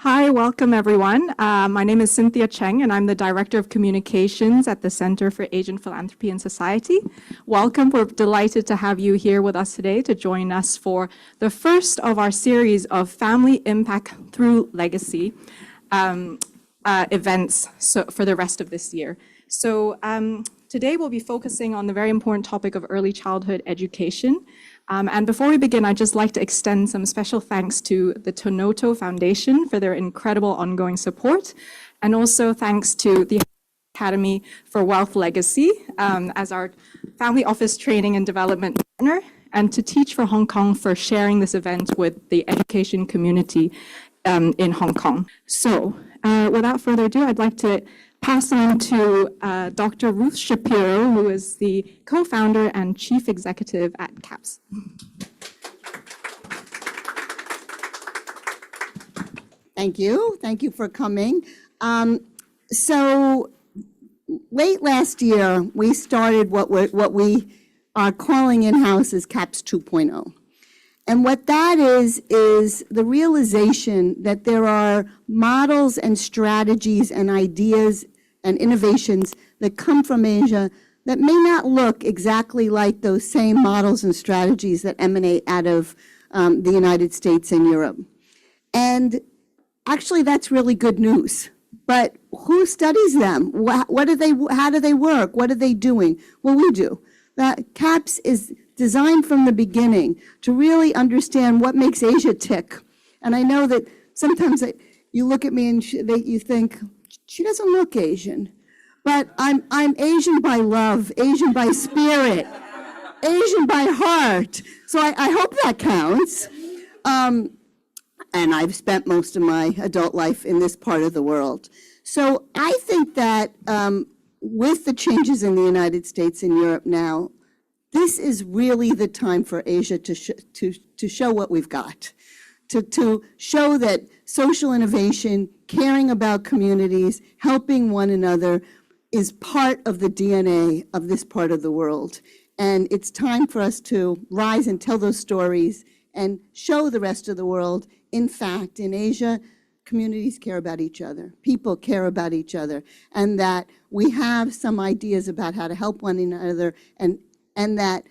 Hi, welcome everyone. My name is Cynthia Cheung and I'm the Director of Communications at the Center for Asian Philanthropy and Society. Welcome, we're delighted to have you here with us today to join us for the first of our series of Family Impact Through Legacy events for the rest of this year. So today we'll be focusing on the very important topic of early childhood education. And before we begin, I'd just like to extend some special thanks to the Tanoto Foundation for their incredible ongoing support, and also thanks to the Academy for Wealth Legacy as our family office training and development partner, and to Teach for Hong Kong for sharing this event with the education community in Hong Kong. So without further ado, I'd like to pass on to Dr. Ruth Shapiro, who is the co-founder and chief executive at CAPS. Thank you. Thank you for coming. So late last year, we started what we are calling in-house as CAPS 2.0. And what that is the realization that there are models and strategies and ideas and innovations that come from Asia that may not look exactly like those same models and strategies that emanate out of the United States and Europe. And actually, that's really good news. But who studies them? What do they? How do they work? What are they doing? Well, we do. CAPS is designed from the beginning to really understand what makes Asia tick. And I know that sometimes you look at me and you think, she doesn't look Asian. But I'm Asian by love, Asian by spirit, Asian by heart. So I hope that counts. And I've spent most of my adult life in this part of the world. So I think that with the changes in the United States and Europe now, this is really the time for Asia to show what we've got, to show that social innovation, caring about communities, helping one another is part of the DNA of this part of the world. And it's time for us to rise and tell those stories and show the rest of the world, in fact, in Asia, communities care about each other, people care about each other, and that we have some ideas about how to help one another, and that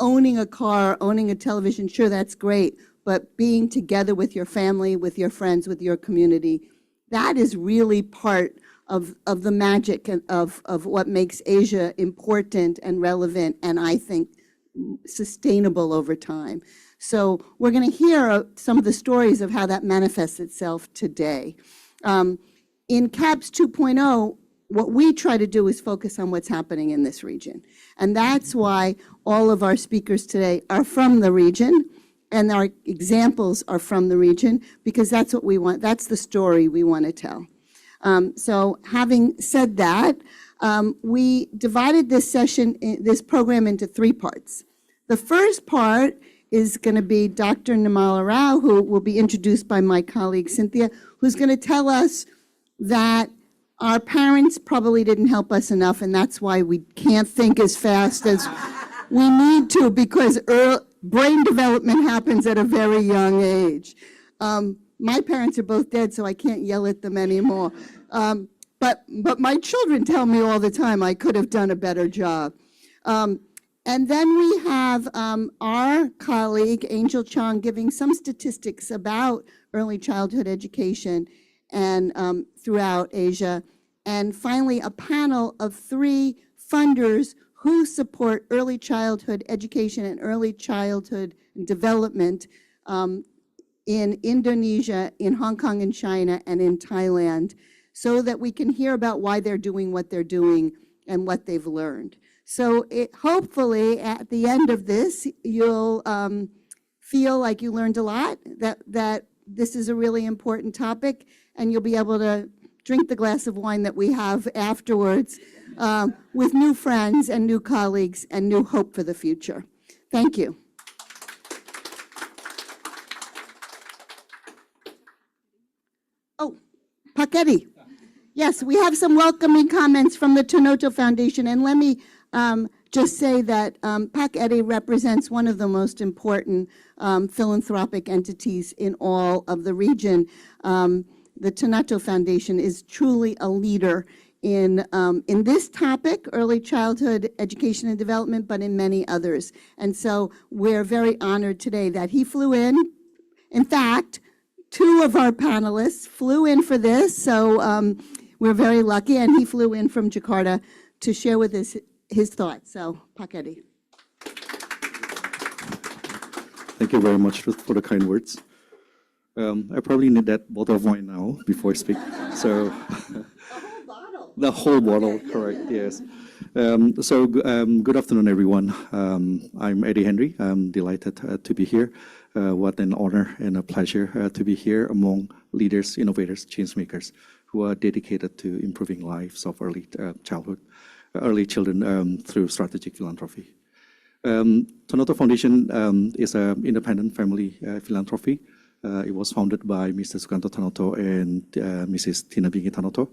owning a car, owning a television, sure, that's great, but being together with your family, with your friends, with your community, that is really part of the magic of what makes Asia important and relevant, and I think sustainable over time. So we're going to hear some of the stories of how that manifests itself today. In CAPS 2.0, what we try to do is focus on what's happening in this region. And that's why all of our speakers today are from the region, and our examples are from the region, because that's what we want. That's the story we want to tell. So having said that, we divided this this program into 3 parts. The first part is going to be Dr. Nirmala, who will be introduced by my colleague Cynthia, who's going to tell us that our parents probably didn't help us enough, and that's why we can't think as fast as we need to, because brain development happens at a very young age. My parents are both dead, so I can't yell at them anymore. But my children tell me all the time I could have done a better job. And then we have our colleague, Angel Cheung, giving some statistics about early childhood education and throughout Asia. And finally, a panel of 3 funders who support early childhood education and early childhood development in Indonesia, in Hong Kong and China, and in Thailand, so that we can hear about why they're doing what they're doing and what they've learned. So hopefully at the end of this, you'll feel like you learned a lot, that this is a really important topic, and you'll be able to drink the glass of wine that we have afterwards with new friends and new colleagues and new hope for the future. Thank you. Oh, Eddy. Yes, we have some welcoming comments from the Tanoto Foundation, and let me just say that Eddy represents one of the most important philanthropic entities in all of the region. the Tanoto Foundation is truly a leader in this topic, early childhood education and development, but in many others. And so we're very honored today that he flew in. In fact, 2 of our panelists flew in for this, so we're very lucky, and he flew in from Jakarta to share with us his thoughts. So, Pak Eddy. Thank you very much for the kind words. I probably need that bottle of wine now before I speak. So, the whole bottle, correct? Yes. Good afternoon, everyone. I'm Eddy Henry. I'm delighted to be here. What an honor and a pleasure to be here among leaders, innovators, change makers who are dedicated to improving lives of early children through strategic philanthropy. Tanoto Foundation is an independent family philanthropy. It was founded by Mr. Sukanto Tanoto and Mrs. Tina Bingi Tanoto.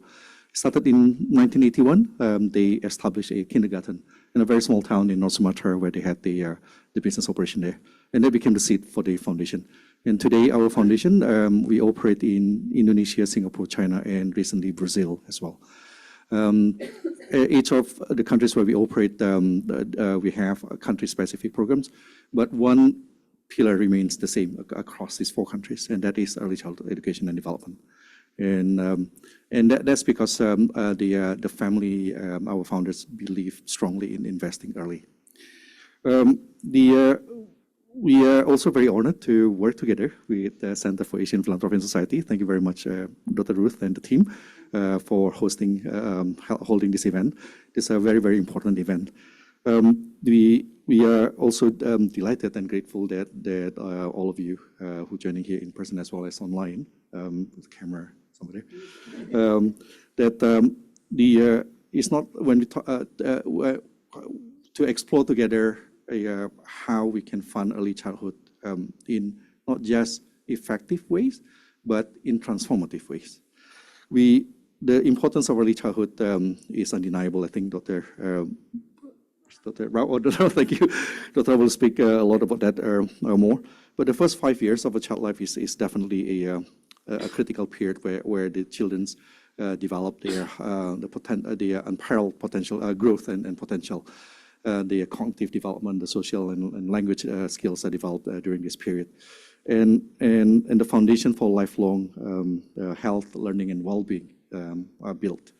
Started in 1981. They established a kindergarten in a very small town in North Sumatra where they had the business operation there. And that became the seed for the foundation. And today, our foundation, we operate in Indonesia, Singapore, China, and recently Brazil as well. Each of the countries where we operate, we have country-specific programs, but one pillar remains the same across these 4 countries, and that is early childhood education and development. And that's because the family, our founders, believe strongly in investing early. We are also very honored to work together with the Center for Asian Philanthropy and Society. Thank you very much, Dr. Ruth and the team, for holding this event. This is a very, very important event. We are also delighted and grateful that all of you who are joining here in person as well as online, with the camera somewhere, it's not when we talk to explore together how we can fund early childhood in not just effective ways, but in transformative ways. The importance of early childhood is undeniable. I think Dr. Rao, thank you. Dr. will speak a lot about that more. But the first 5 years of a child life is definitely a critical period where the children develop their unparalleled potential growth and potential. The cognitive development, the social and language skills are developed during this period. And the foundation for lifelong health, learning, and well-being are built.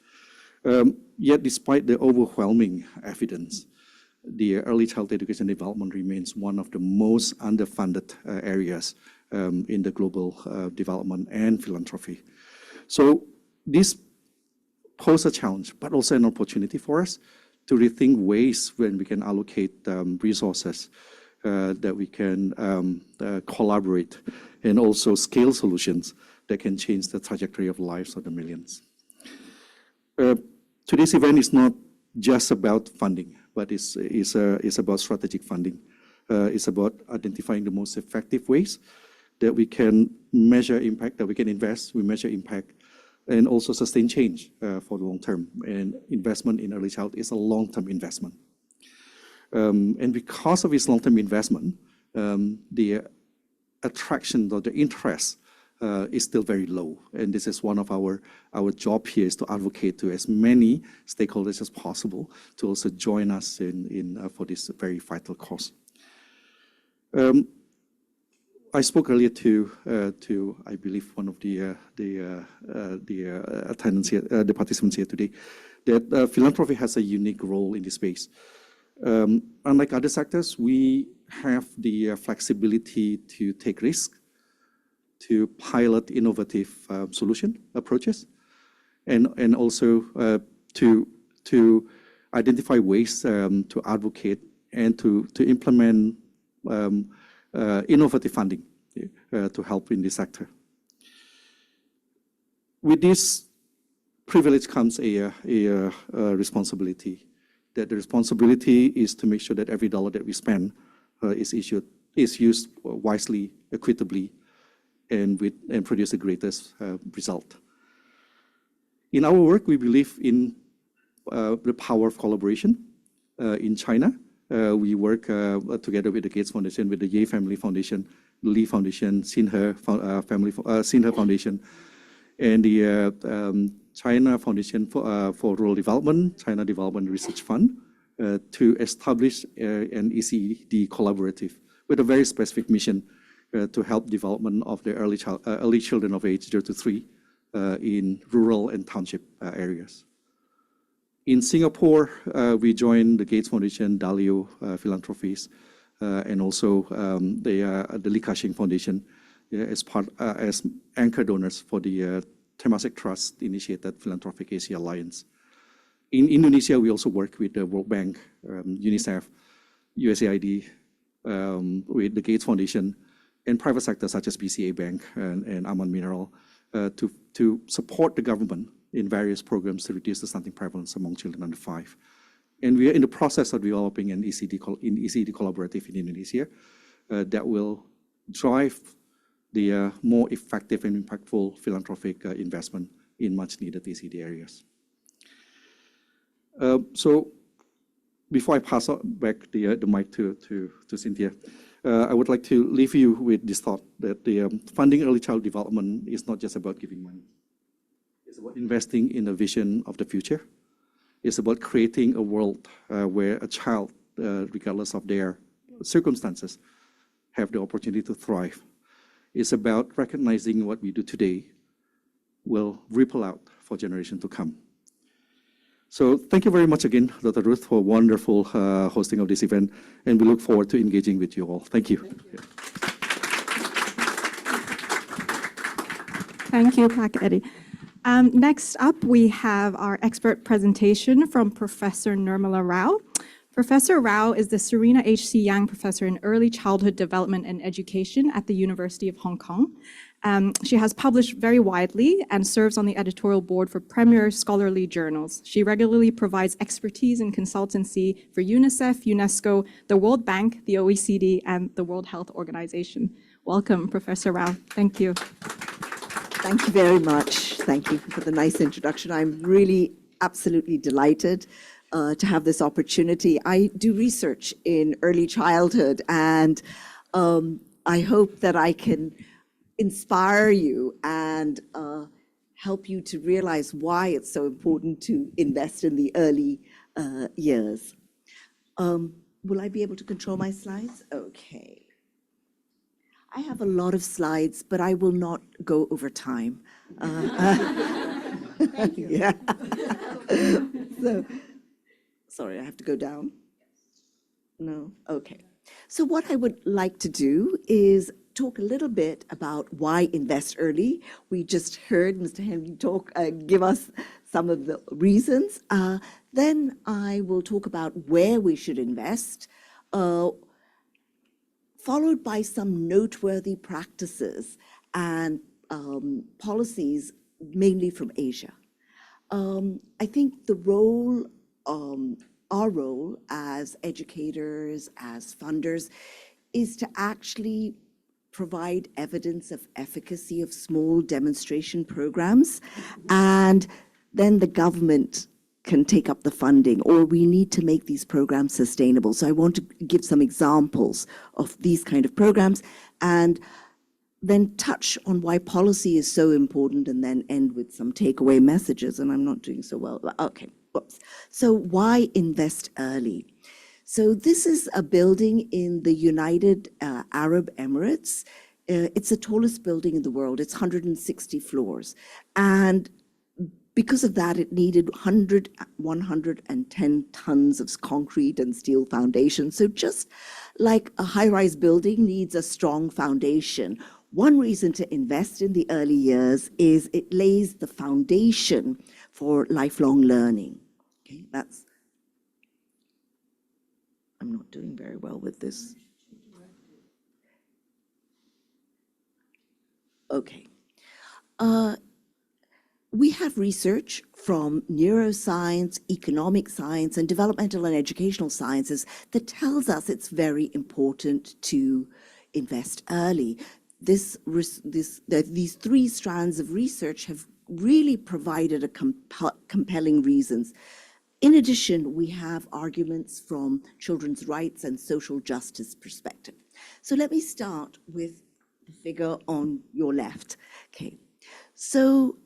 Yet, despite the overwhelming evidence, the early childhood education and development remains one of the most underfunded areas in the global development and philanthropy. So this poses a challenge, but also an opportunity for us to rethink ways when we can allocate resources, that we can collaborate and also scale solutions that can change the trajectory of lives of the millions. Today's event is not just about funding, but it's about strategic funding. It's about identifying the most effective ways that we can measure impact, that we can invest, we measure impact, and also sustain change for the long term. And investment in early childhood is a long-term investment. And because of its long-term investment, the attraction or the interest is still very low. And this is one of our job here, is to advocate to as many stakeholders as possible to also join us for this very vital cause. I spoke earlier to I believe one of the attendants here, the participants here today, that philanthropy has a unique role in this space. Unlike other sectors, we have the flexibility to take risks, to pilot innovative solution approaches, and also to identify ways to advocate and to implement innovative funding to help in this sector. With this privilege comes a responsibility. That the responsibility is to make sure that every dollar that we spend is used wisely, equitably, and produce the greatest result. In our work, we believe in the power of collaboration. In China, we work together with the Gates Foundation, with the Ye Family Foundation, the Lee Foundation, Sinha Foundation, and the China Foundation for Rural Development, China Development Research Fund, to establish an ECD collaborative with a very specific mission to help development of the early children of age 0 to 3 in rural and township areas. In Singapore, we joined the Gates Foundation, Dalio Philanthropies, and also the Li Ka-shing Foundation as anchor donors for the Temasek Trust-initiated Philanthropic Asia Alliance. In Indonesia, we also work with the World Bank, UNICEF, USAID, with the Gates Foundation, and private sector such as BCA Bank and Aman Mineral to support the government in various programs to reduce the stunting prevalence among children under 5. And we are in the process of developing an ECD collaborative in Indonesia that will drive the more effective and impactful philanthropic investment in much needed ECD areas. So before I pass back the mic to Cynthia, I would like to leave you with this thought that the funding early child development is not just about giving money. It's about investing in a vision of the future. It's about creating a world where a child, regardless of their circumstances, have the opportunity to thrive. It's about recognizing what we do today will ripple out for generations to come. So thank you very much again, Dr. Ruth, for wonderful hosting of this event, and we look forward to engaging with you all. Thank you. Thank you, Pak Eddy. Next up, we have our expert presentation from Professor Nirmala Rao. Professor Rao is the Serena H.C. Yang Professor in Early Childhood Development and Education at the University of Hong Kong. She has published very widely and serves on the editorial board for premier scholarly journals. She regularly provides expertise and consultancy for UNICEF, UNESCO, the World Bank, the OECD, and the World Health Organization. Welcome, Professor Rao. Thank you. Thank you very much. Thank you for the nice introduction. I'm really absolutely delighted to have this opportunity. I do research in early childhood, and I hope that I can inspire you and help you to realize why it's so important to invest in the early years. Will I be able to control my slides? Okay. I have a lot of slides, but I will not go over time. Thank you. Yeah. So, sorry, I have to go down? No? Okay. So what I would like to do is talk a little bit about why invest early. We just heard Mr. Henry give us some of the reasons. Then I will talk about where we should invest, followed by some noteworthy practices and policies, mainly from Asia. I think the role, our role as educators, as funders, is to actually provide evidence of efficacy of small demonstration programs, and then the government can take up the funding, or we need to make these programs sustainable. So I want to give some examples of these kind of programs and then touch on why policy is so important, and then end with some takeaway messages. And I'm not doing so well. Okay, whoops. So why invest early? So this is a building in the United Arab Emirates. It's the tallest building in the world. It's 160 floors. And because of that, it needed 110 tons of concrete and steel foundation. So just like a high-rise building needs a strong foundation, one reason to invest in the early years is it lays the foundation for lifelong learning. Okay, I'm not doing very well with this. Okay. We have research from neuroscience, economic science, and developmental and educational sciences that tells us it's very important to invest early. These three strands of research have really provided compelling reasons. In addition, we have arguments from children's rights and social justice perspective. So let me start with the figure on your left. Okay, so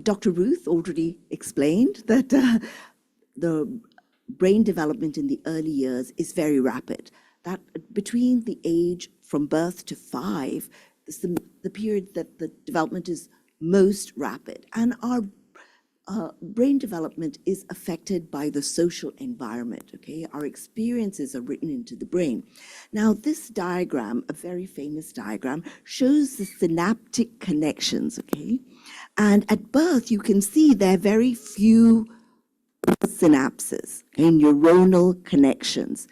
Dr. Ruth already explained that the brain development in the early years is very rapid. That between the age from birth to 5 is the period that the development is most rapid. And our brain development is affected by the social environment, okay? Our experiences are written into the brain. Now, this diagram, a very famous diagram, shows the synaptic connections, okay? And at birth, you can see there are very few synapses, okay, neuronal connections.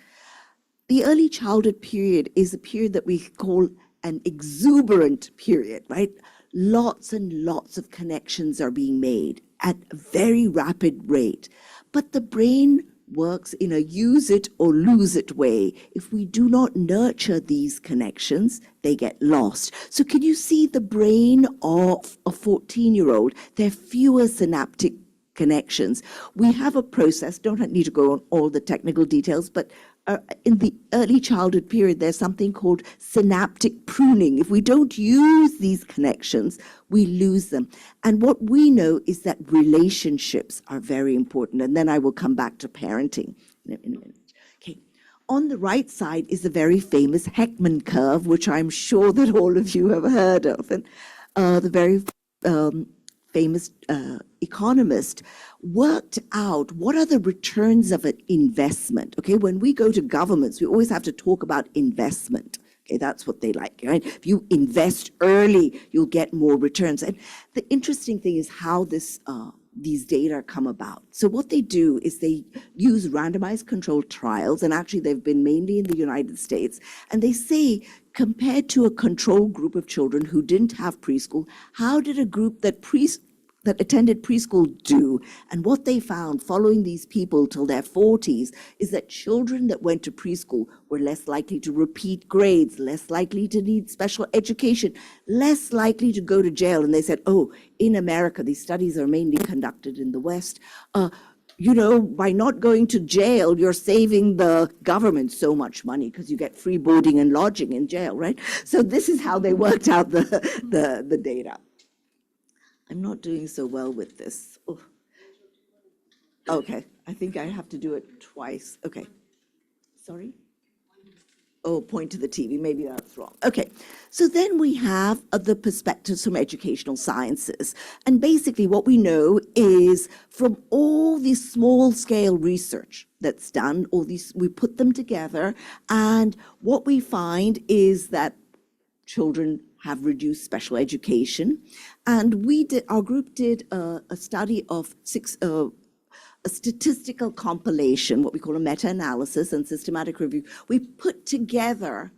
The early childhood period is a period that we call an exuberant period, right? Lots and lots of connections are being made at a very rapid rate. But the brain works in a use it or lose it way. If we do not nurture these connections, they get lost. So can you see the brain of a 14-year-old? There are fewer synaptic connections. We have a process, don't need to go on all the technical details, but in the early childhood period, there's something called synaptic pruning. If we don't use these connections, we lose them. And what we know is that relationships are very important. And then I will come back to parenting in a minute. Okay. On the right side is the very famous Heckman curve, which I'm sure that all of you have heard of. And the very famous economist worked out what are the returns of an investment. Okay, when we go to governments, we always have to talk about investment. Okay, that's what they like, right? If you invest early, you'll get more returns. And the interesting thing is how these data come about. So what they do is they use randomized controlled trials, and actually they've been mainly in the United States, and they say, compared to a control group of children who didn't have preschool, how did a group that attended preschool do? And what they found following these people till their 40s is that children that went to preschool were less likely to repeat grades, less likely to need special education, less likely to go to jail. And they said, oh, in America, these studies are mainly conducted in the West, by not going to jail, you're saving the government so much money because you get free boarding and lodging in jail, right? So this is how they worked out the data. I'm not doing so well with this. Oh. Okay, I think I have to do it twice. Okay. Sorry? Oh, point to the TV, maybe that's wrong. Okay, so then we have the perspectives from educational sciences. And basically what we know is from all this small-scale research that's done, we put them together, and what we find is that children have reduced special education. And our group did a study of a statistical compilation, what we call a meta-analysis and systematic review. We put together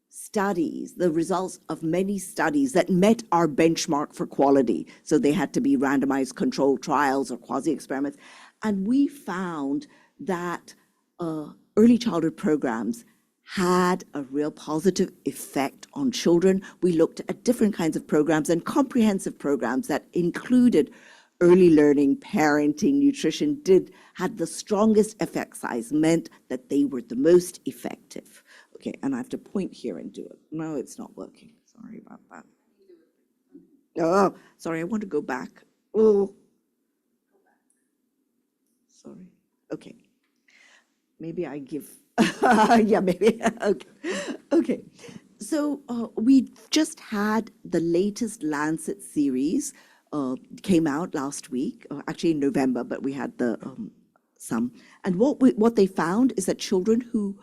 studies, the results of many studies that met our benchmark for quality. So they had to be randomized controlled trials or quasi-experiments. And we found that early childhood programs had a real positive effect on children. We looked at different kinds of programs and comprehensive programs that included early learning, parenting, nutrition, had the strongest effect size, meant that they were the most effective. Okay, and I have to point here and do it. No, it's not working. Sorry about that. Oh, sorry, I want to go back. Oh, sorry. Okay. Maybe I give, yeah, maybe, okay. So we just had the latest Lancet series, came out last week, actually in November, but we had some. And what they found is that children who,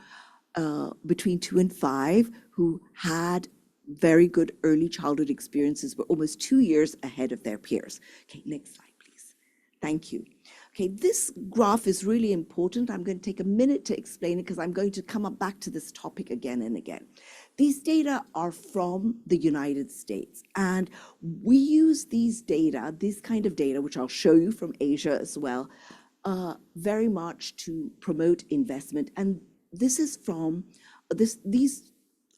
between 2 and 5, who had very good early childhood experiences were almost 2 years ahead of their peers. Okay, next slide, please. Thank you. Okay, this graph is really important. I'm going to take a minute to explain it because I'm going to come back to this topic again and again. These data are from the United States, and we use these data, this kind of data, which I'll show you from Asia as well, very much to promote investment. And this is from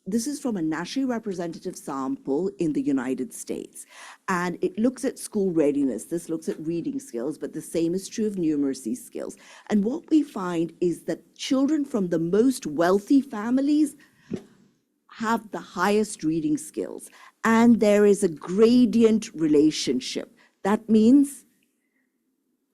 this is from a nationally representative sample in the United States. And it looks at school readiness. This looks at reading skills, but the same is true of numeracy skills. And what we find is that children from the most wealthy families have the highest reading skills. And there is a gradient relationship. That means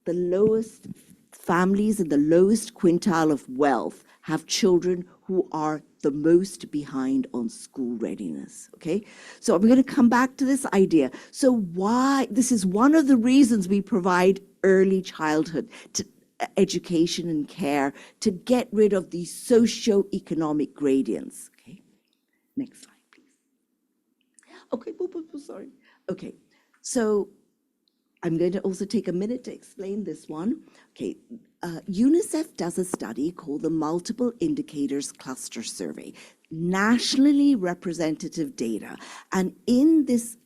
the lowest families in the lowest quintile of wealth have children who are the most behind on school readiness, okay? So I'm going to come back to this idea. So why, this is one of the reasons we provide early childhood education and care, to get rid of these socio-economic gradients, okay? Next slide, please. Okay, sorry. Okay, so I'm going to also take a minute to explain this one. Okay, UNICEF does a study called the Multiple Indicators Cluster Survey, nationally representative data. And in this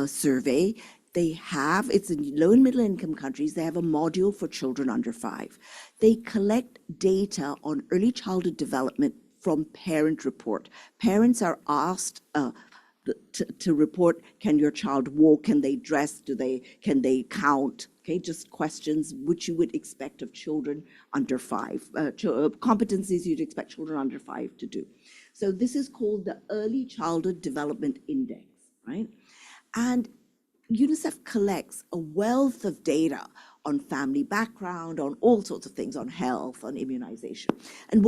survey, they have, it's in low and middle income countries, they have a module for children under 5. They collect data on early childhood development from parent report. Parents are asked to report, can your child walk, can they dress, can they count, okay, just questions which you would expect of children under 5, competencies you'd expect children under 5 to do. So this is called the Early Childhood Development Index, right? And UNICEF collects a wealth of data on family background, on all sorts of things, on health, on immunization. And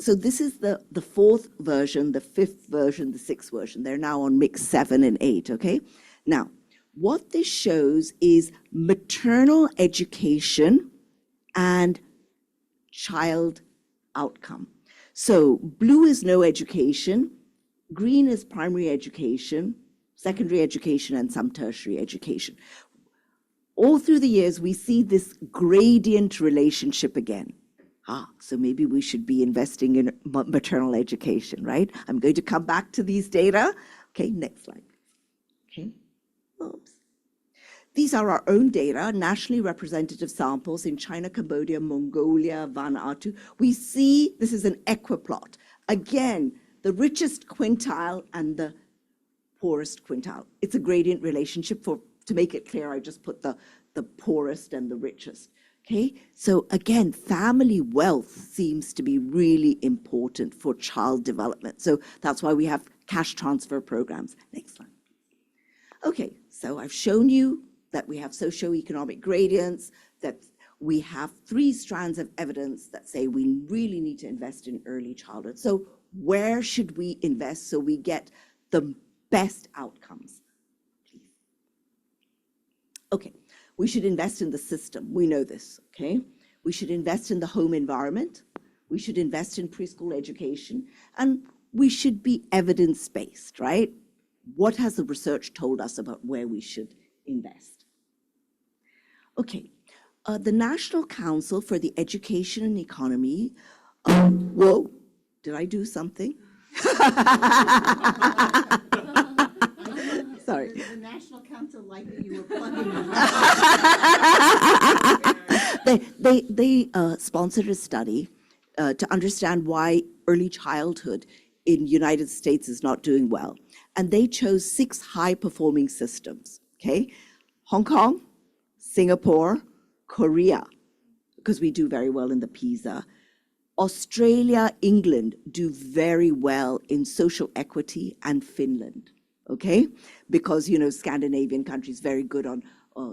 so this is the 4th version, the 5th version, the 6th version. They're now on mix 7 and 8, okay? Now, what this shows is maternal education and child outcome. So blue is no education, green is primary education, secondary education, and some tertiary education. All through the years, we see this gradient relationship again. So maybe we should be investing in maternal education, right? I'm going to come back to these data. Okay, next slide. Okay, oops. These are our own data, nationally representative samples in China, Cambodia, Mongolia, Vanuatu. We see this is an equiplot. Again, the richest quintile and the poorest quintile. It's a gradient relationship. To make it clear, I just put the poorest and the richest. Okay, so again, family wealth seems to be really important for child development. So that's why we have cash transfer programs. Next slide. Okay, so I've shown you that we have socioeconomic gradients, that we have 3 strands of evidence that say we really need to invest in early childhood. So where should we invest so we get the best outcomes? Please. Okay. We should invest in the system. We know this, okay? We should invest in the home environment. We should invest in preschool education. And we should be evidence-based, right? What has the research told us about where we should invest? Okay, the National Council for the Education and Economy, whoa, did I do something? Sorry. The National Council like that you were plugging They sponsored a study to understand why early childhood in United States is not doing well. And they chose 6 high-performing systems, okay? Hong Kong, Singapore, Korea, because we do very well in the PISA. Australia, England do very well in social equity, and Finland. Okay, because, you know, Scandinavian countries very good on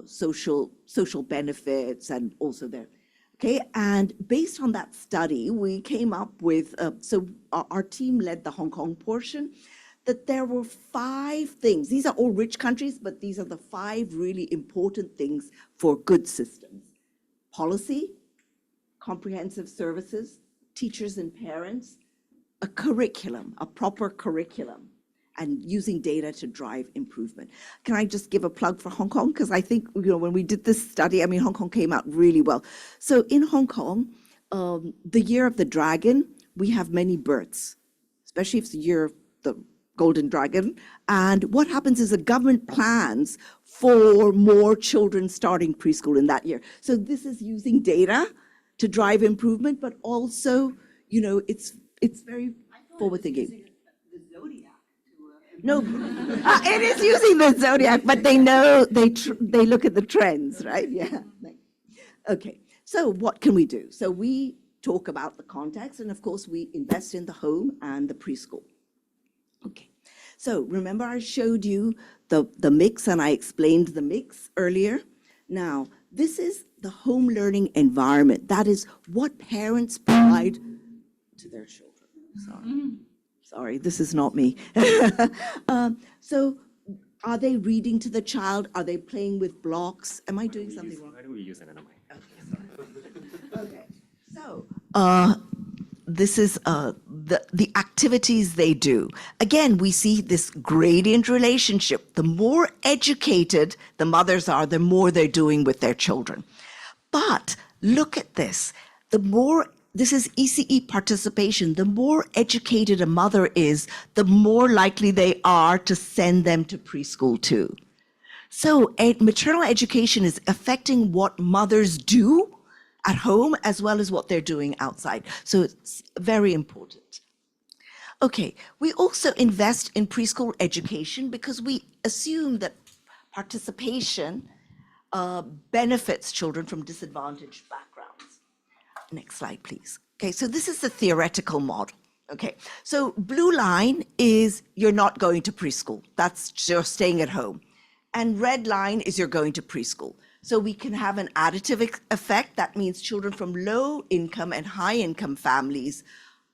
social benefits and also there. Okay, and based on that study, we came up with, so our team led the Hong Kong portion, that there were 5 things. These are all rich countries, but these are the 5 really important things for good systems. Policy, comprehensive services, teachers and parents, a curriculum, a proper curriculum, and using data to drive improvement. Can I just give a plug for Hong Kong? Because I think, you know, when we did this study, I mean, Hong Kong came out really well. So in Hong Kong, the year of the dragon, we have many births, especially if it's the year of the golden dragon. And what happens is the government plans for more children starting preschool in that year. So this is using data to drive improvement, but also, you know, it's very forward-thinking. No, it is using the zodiac, but they know, they look at the trends, right? Yeah. Okay, so what can we do? So we talk about the context, and of course we invest in the home and the preschool. Okay, So remember I showed you the mix and I explained the mix earlier? Now, this is the home learning environment. That is what parents provide to their children. Sorry, this is not me. So are they reading to the child? Are they playing with blocks? Am I doing something wrong? Why do we use an anime? Okay, so this is the activities they do. Again, we see this gradient relationship. The more educated the mothers are, the more they're doing with their children. But look at this. This is ECE participation. The more educated a mother is, the more likely they are to send them to preschool too. So maternal education is affecting what mothers do at home as well as what they're doing outside. So it's very important. Okay, we also invest in preschool education because we assume that participation benefits children from disadvantaged backgrounds. Next slide, please. Okay, so this is the theoretical model. Okay, so blue line is you're not going to preschool. That's just staying at home. And red line is you're going to preschool. So we can have an additive effect. That means children from low income and high income families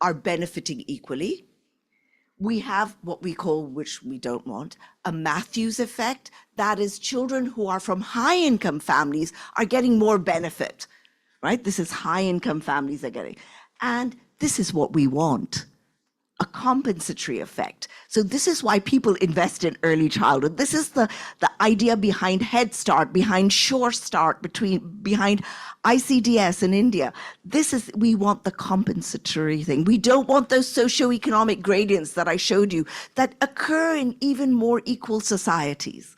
are benefiting equally. We have what we call, which we don't want, a Matthews effect. That is, children who are from high income families are getting more benefit, right? This is high income families are getting. And this is what we want, a compensatory effect. So this is why people invest in early childhood. This is the idea behind Head Start, behind Sure Start, behind ICDS in India. We want the compensatory thing. We don't want those socioeconomic gradients that I showed you that occur in even more equal societies.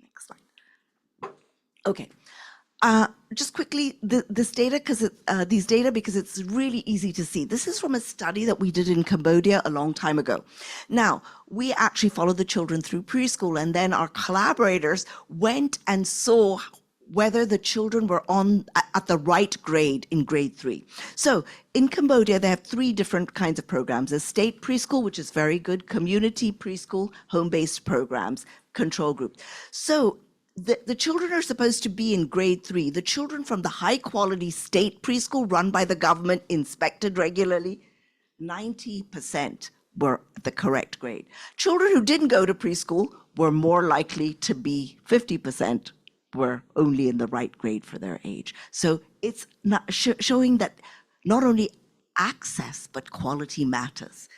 Next slide. Okay. Just quickly, these data, because it's really easy to see. This is from a study that we did in Cambodia a long time ago. Now, we actually followed the children through preschool, and then our collaborators went and saw whether the children were at the right grade in grade 3. So in Cambodia, they have 3 different kinds of programs. A state preschool, which is very good, community preschool, home-based programs, control group. So the children are supposed to be in grade 3. The children from the high quality state preschool run by the government, inspected regularly, 90% were the correct grade. Children who didn't go to preschool were more likely to be 50% were only in the right grade for their age. So it's not showing that not only access, but quality matters.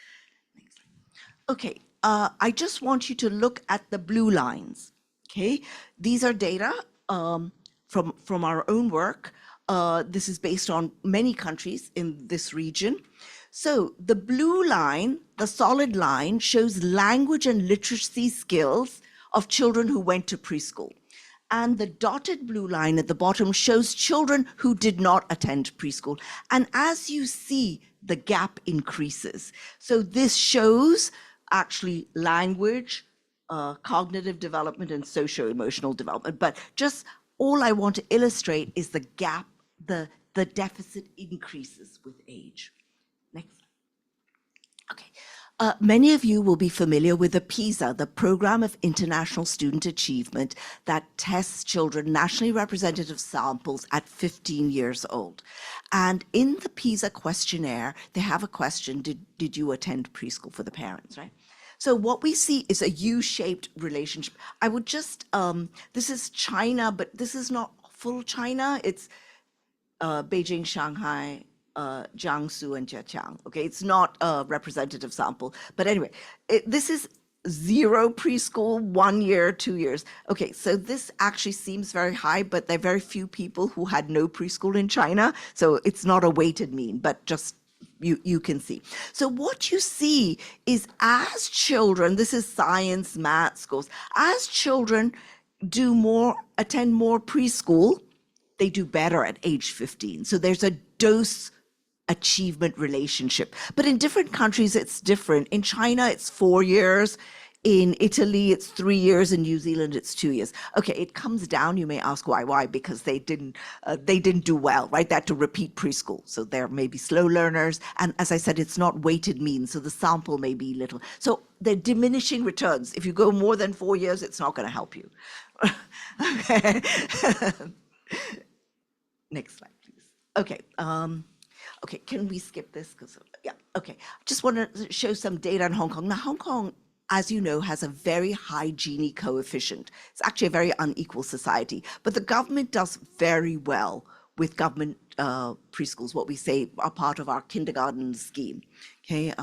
Okay, I just want you to look at the blue lines. Okay, these are data from our own work. This is based on many countries in this region. So the blue line, the solid line, shows language and literacy skills of children who went to preschool. And the dotted blue line at the bottom shows children who did not attend preschool. And as you see, the gap increases. So this shows actually language, cognitive development and socio-emotional development. But just all I want to illustrate is the gap, the deficit increases with age. Next. Okay. Many of you will be familiar with the PISA, the Program of International Student Achievement, that tests children, nationally representative samples at 15 years old. And in the PISA questionnaire, they have a question, did you attend preschool, for the parents, right? So what we see is a U-shaped relationship. I would just, this is China, but this is not full China. It's Beijing, Shanghai, Jiangsu, and Chiang. Okay, it's not a representative sample. But anyway, this is 0 preschool, 1 year, 2 years. Okay, so this actually seems very high, but there are very few people who had no preschool in China. So it's not a weighted mean, but just you can see. So what you see is as children, this is science, math schools, as children attend more preschool, they do better at age 15. So there's a dose achievement relationship. But in different countries, it's different. In China, it's 4 years. In Italy, it's 3 years. In New Zealand, it's 2 years. Okay, it comes down. You may ask why? Why? Because they didn't do well, right? They had to repeat preschool, so they're maybe slow learners. And as I said, it's not weighted mean, so the sample may be little. So they're diminishing returns. If you go more than 4 years, it's not going to help you. Okay. Next slide, please. Okay. Okay, can we skip this? Yeah, okay. Just want to show some data on Hong Kong. Now, Hong Kong, as you know, has a very high Gini coefficient. It's actually a very unequal society, but the government does very well with government preschools, what we say are part of our kindergarten scheme. Okay,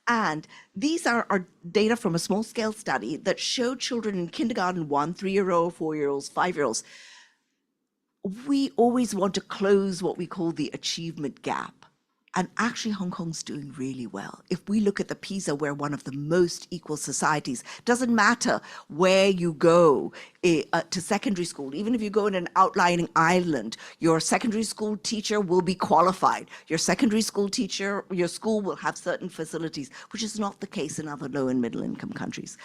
and these are data from a small scale study that showed children in kindergarten 1, 3-year-old, 4-year-olds, 5-year-olds. We always want to close what we call the achievement gap. And actually, Hong Kong's doing really well. If we look at the PISA, we're one of the most equal societies. Doesn't matter where you go to secondary school. Even if you go in an outlying island, your secondary school teacher will be qualified. Your secondary school teacher, your school will have certain facilities, which is not the case in other low and middle income countries.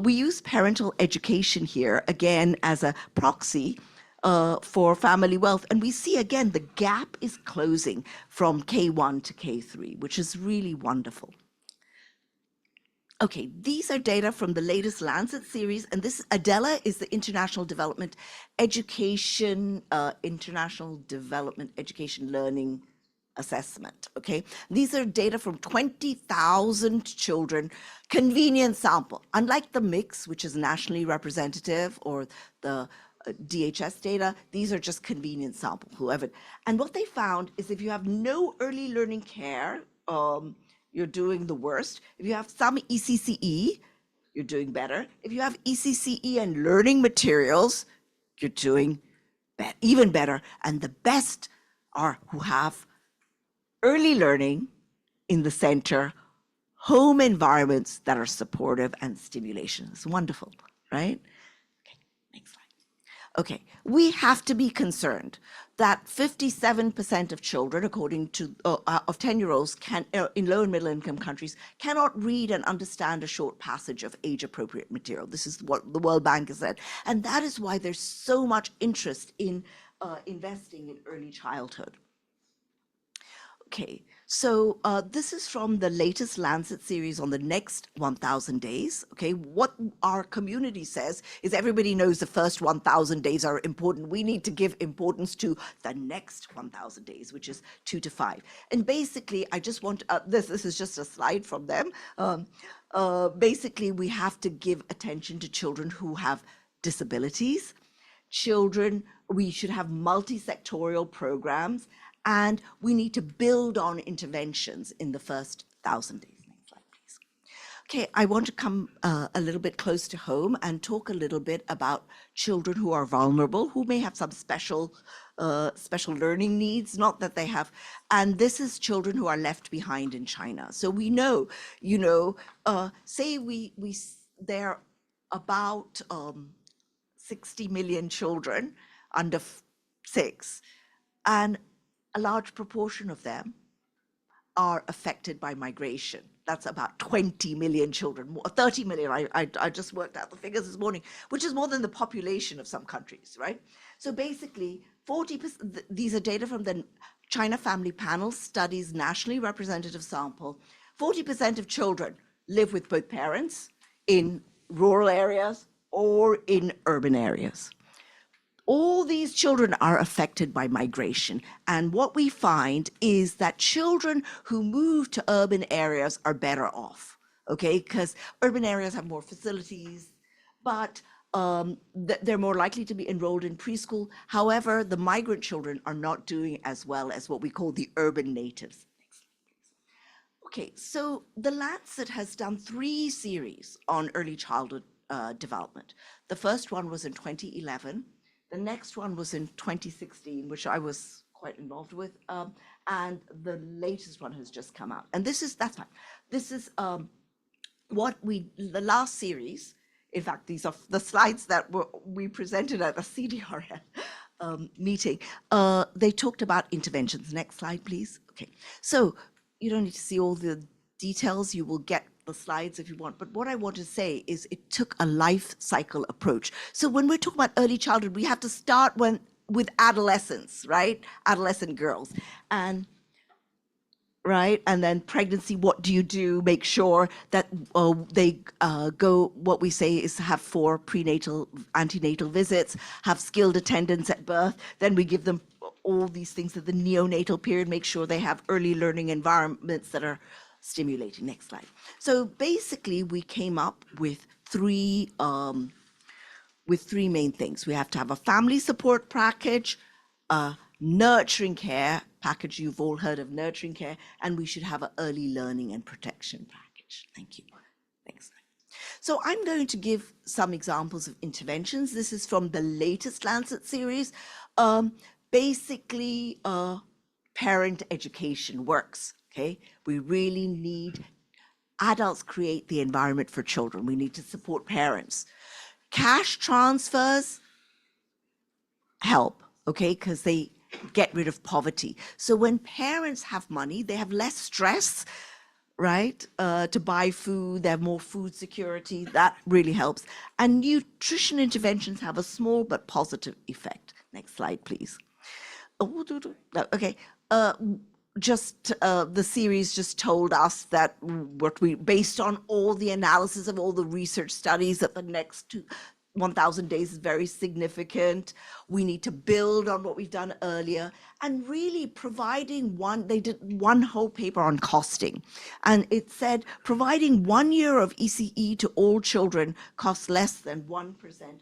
We use parental education here, again, as a proxy for family wealth. And we see, again, the gap is closing from K1 to K3, which is really wonderful. Okay, these are data from the latest Lancet series, and this Adela is the International Development Education, Learning Assessment, okay? These are data from 20,000 children, convenient sample. Unlike the mix, which is nationally representative, or the DHS data, these are just convenient sample, whoever. And what they found is if you have no early learning care, you're doing the worst. If you have some ECCE, you're doing better. If you have ECCE and learning materials, you're doing even better. And the best are who have early learning in the center, home environments that are supportive and stimulation. It's wonderful, right? Okay, next slide. Okay, we have to be concerned that 57% of children, according to of 10-year-olds, can in low and middle income countries cannot read and understand a short passage of age-appropriate material. This is what the World Bank has said, and that is why there's so much interest in investing in early childhood. Okay, so this is from the latest Lancet series on the next 1,000 days. Okay, what our community says is everybody knows the first 1,000 days are important. We need to give importance to the next 1,000 days, which is 2 to 5. And basically, I just want, this is just a slide from them. Basically, we have to give attention to children who have disabilities. Children, we should have multi-sectorial programs, and we need to build on interventions in the first 1,000 days. Next slide, please. Okay, I want to come a little bit close to home and talk a little bit about children who are vulnerable, who may have some special learning needs, not that they have, and this is children who are left behind in China. So we know, say there are about 60 million children under 6, and a large proportion of them are affected by migration. That's about 20 million children, 30 million, I just worked out the figures this morning, which is more than the population of some countries, right? So basically, 40%, these are data from the China Family Panel Studies Nationally Representative Sample. 40% of children live with both parents in rural areas or in urban areas. All these children are affected by migration. And what we find is that children who move to urban areas are better off, okay? Because urban areas have more facilities, but they're more likely to be enrolled in preschool. However, the migrant children are not doing as well as what we call the urban natives. Okay, so the Lancet has done 3 series on early childhood development. The first one was in 2011. The next one was in 2016, which I was quite involved with, and the latest one has just come out. And that's fine. This is the last series. In fact, these are the slides that we presented at a CDRL meeting. They talked about interventions. Next slide, please. Okay, so you don't need to see all the details. You will get the slides if you want, but what I want to say is it took a life cycle approach. So when we're talking about early childhood, we have to start with adolescence, right? Adolescent girls. And right? And then pregnancy, what do you do? Make sure that they go, what we say is have 4 prenatal, antenatal visits, have skilled attendants at birth. Then we give them all these things at the neonatal period, make sure they have early learning environments that are stimulating. Next slide. So basically, we came up with three main things. We have to have a family support package, nurturing care package. You've all heard of nurturing care, and we should have an early learning and protection package. Thank you. Next slide. So I'm going to give some examples of interventions. This is from the latest Lancet series. Basically, parent education works, okay? We really need adults create the environment for children. We need to support parents. Cash transfers help, okay, because they get rid of poverty. So when parents have money, they have less stress, right, to buy food, they have more food security, that really helps. And nutrition interventions have a small but positive effect. Next slide, please. Okay, the series just told us that based on all the analysis of all the research studies, that the next 1,000 days is very significant. We need to build on what we've done earlier, and really providing they did one whole paper on costing, and it said providing 1 year of ECE to all children costs less than 1%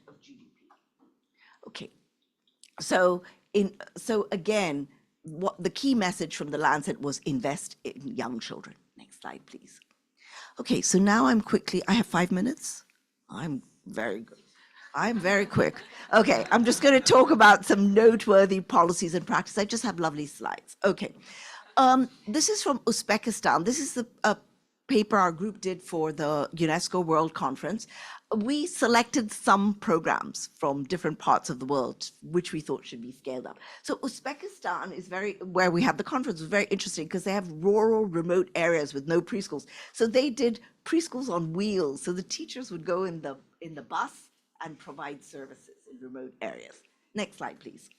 of GDP. Okay, so again, what the key message from the Lancet was invest in young children. Next slide, please. Okay, so now I have 5 minutes. I'm very good. I'm very quick. Okay, I'm just going to talk about some noteworthy policies and practice. I just have lovely slides. Okay, this is from Uzbekistan. This is a paper our group did for the UNESCO World Conference. We selected some programs from different parts of the world, which we thought should be scaled up. So Uzbekistan is where we had the conference, was very interesting because they have rural, remote areas with no preschools. So they did preschools on wheels. So the teachers would go in the bus and provide services in remote areas. Next slide, please.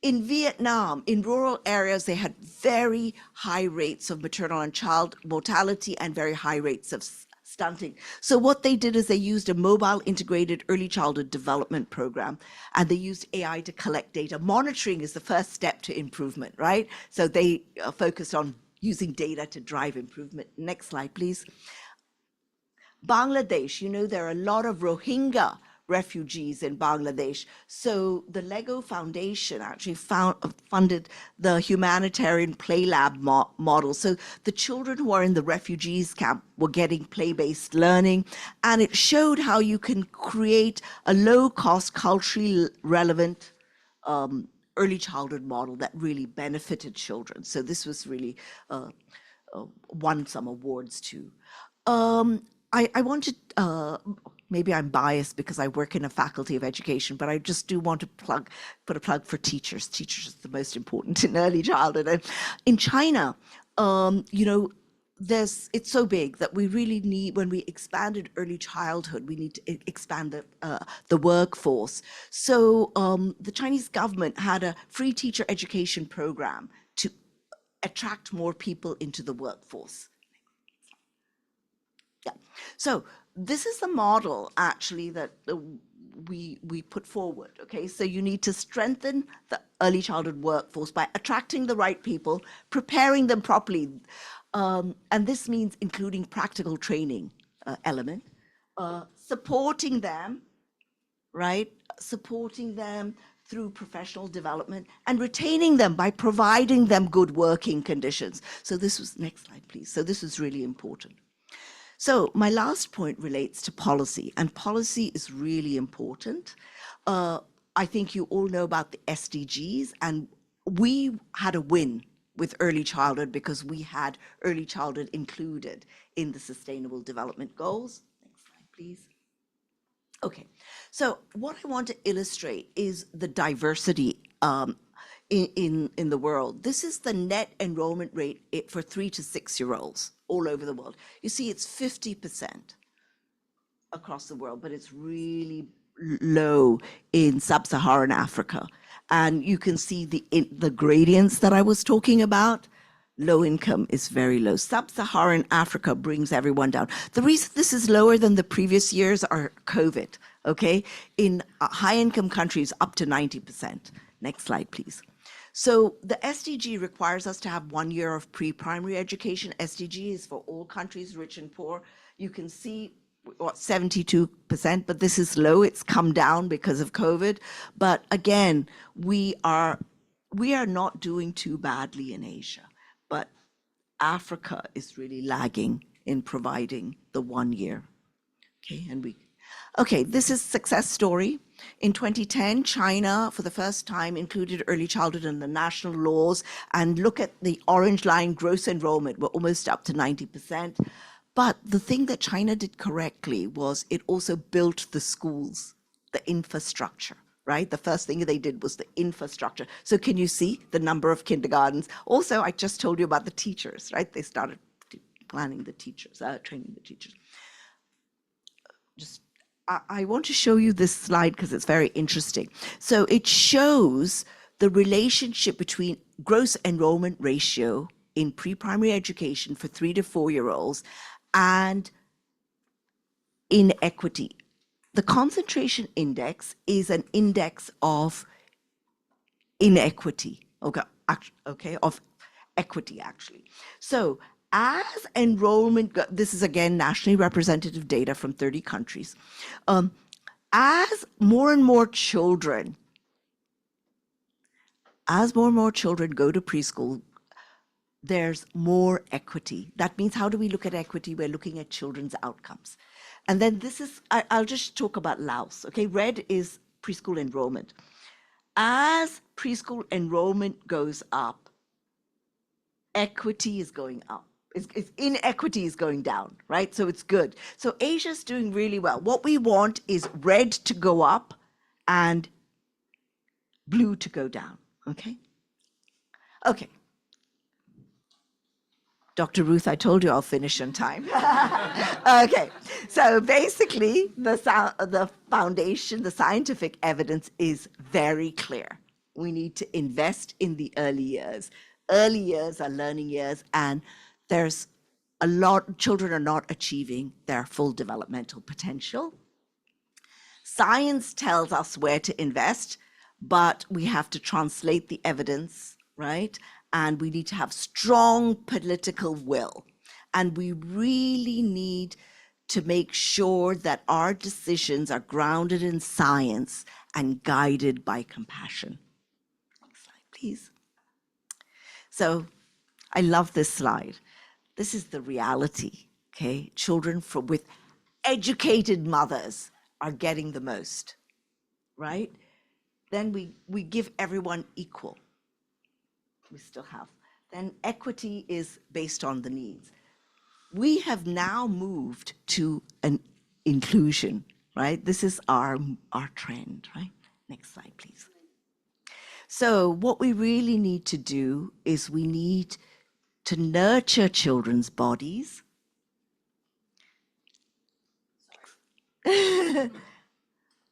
In Vietnam, in rural areas, they had very high rates of maternal and child mortality and very high rates of stunting. So what they did is they used a mobile integrated early childhood development program, and they used AI to collect data. Monitoring is the first step to improvement, right? So they focused on using data to drive improvement. Next slide, please. Bangladesh, there are a lot of Rohingya refugees in Bangladesh. So the Lego Foundation actually funded the humanitarian play lab model. So the children who are in the refugees camp were getting play-based learning, and it showed how you can create a low-cost, culturally relevant early childhood model that really benefited children. So this was really won some awards too. I wanted, maybe I'm biased because I work in a faculty of education, but I just do want to put a plug for teachers. Teachers is the most important in early childhood. And in China, it's so big that we really need, when we expanded early childhood, we need to expand the workforce. So the Chinese government had a free teacher education program to attract more people into the workforce. Yeah. So this is the model actually that we put forward. Okay, so you need to strengthen the early childhood workforce by attracting the right people, preparing them properly, and this means including practical training element, supporting them, right? Supporting them through professional development, and retaining them by providing them good working conditions. So this was, next slide, please. So this is really important. So my last point relates to policy, and policy is really important. I think you all know about the SDGs, and we had a win with early childhood because we had early childhood included in the Sustainable Development Goals. Next slide, please. Okay, so what I want to illustrate is the diversity in the world. This is the net enrollment rate for 3 to 6 year olds all over the world. You see, it's 50% across the world, but it's really low in sub-Saharan Africa. And you can see the gradients that I was talking about. Low income is very low. Sub-Saharan Africa brings everyone down. The reason this is lower than the previous years are COVID, okay? In high income countries, up to 90%. Next slide, please. So the SDG requires us to have 1 year of pre-primary education. SDG is for all countries, rich and poor. You can see what 72%, but this is low. It's come down because of COVID. But again, we are not doing too badly in Asia, but Africa is really lagging in providing the 1 year. Okay, this is success story. In 2010, China, for the first time, included early childhood in the national laws. And look at the orange line, gross enrollment. We're almost up to 90%. But the thing that China did correctly was it also built the schools, the infrastructure, right? The first thing they did was the infrastructure. So can you see the number of kindergartens? Also, I just told you about the teachers, right? They started planning the teachers, training the teachers. I want to show you this slide because it's very interesting. So it shows the relationship between gross enrollment ratio in pre-primary education for 3 to 4 year olds and inequity. The concentration index is an index of inequity, okay, of equity actually. So as enrollment, this is again nationally representative data from 30 countries. As more and more children go to preschool, there's more equity. That means, how do we look at equity? We're looking at children's outcomes. And then this is, I'll just talk about Laos, okay? Red is preschool enrollment. As preschool enrollment goes up, equity is going up. Inequity is going down, right? So it's good. So Asia's doing really well. What we want is red to go up and blue to go down, okay? Okay. Dr. Ruth, I told you I'll finish on time. Okay, so basically the foundation, the scientific evidence is very clear. We need to invest in the early years. Early years are learning years, and there's a lot, children are not achieving their full developmental potential. Science tells us where to invest, but we have to translate the evidence, right? And we need to have strong political will. And we really need to make sure that our decisions are grounded in science and guided by compassion. Next slide, please. So I love this slide. This is the reality, okay? Children with educated mothers are getting the most, right? Then we give everyone equal. We still have. Then equity is based on the needs. We have now moved to an inclusion, right? This is our trend, right? Next slide, please. So what we really need to do is we need to nurture children's bodies,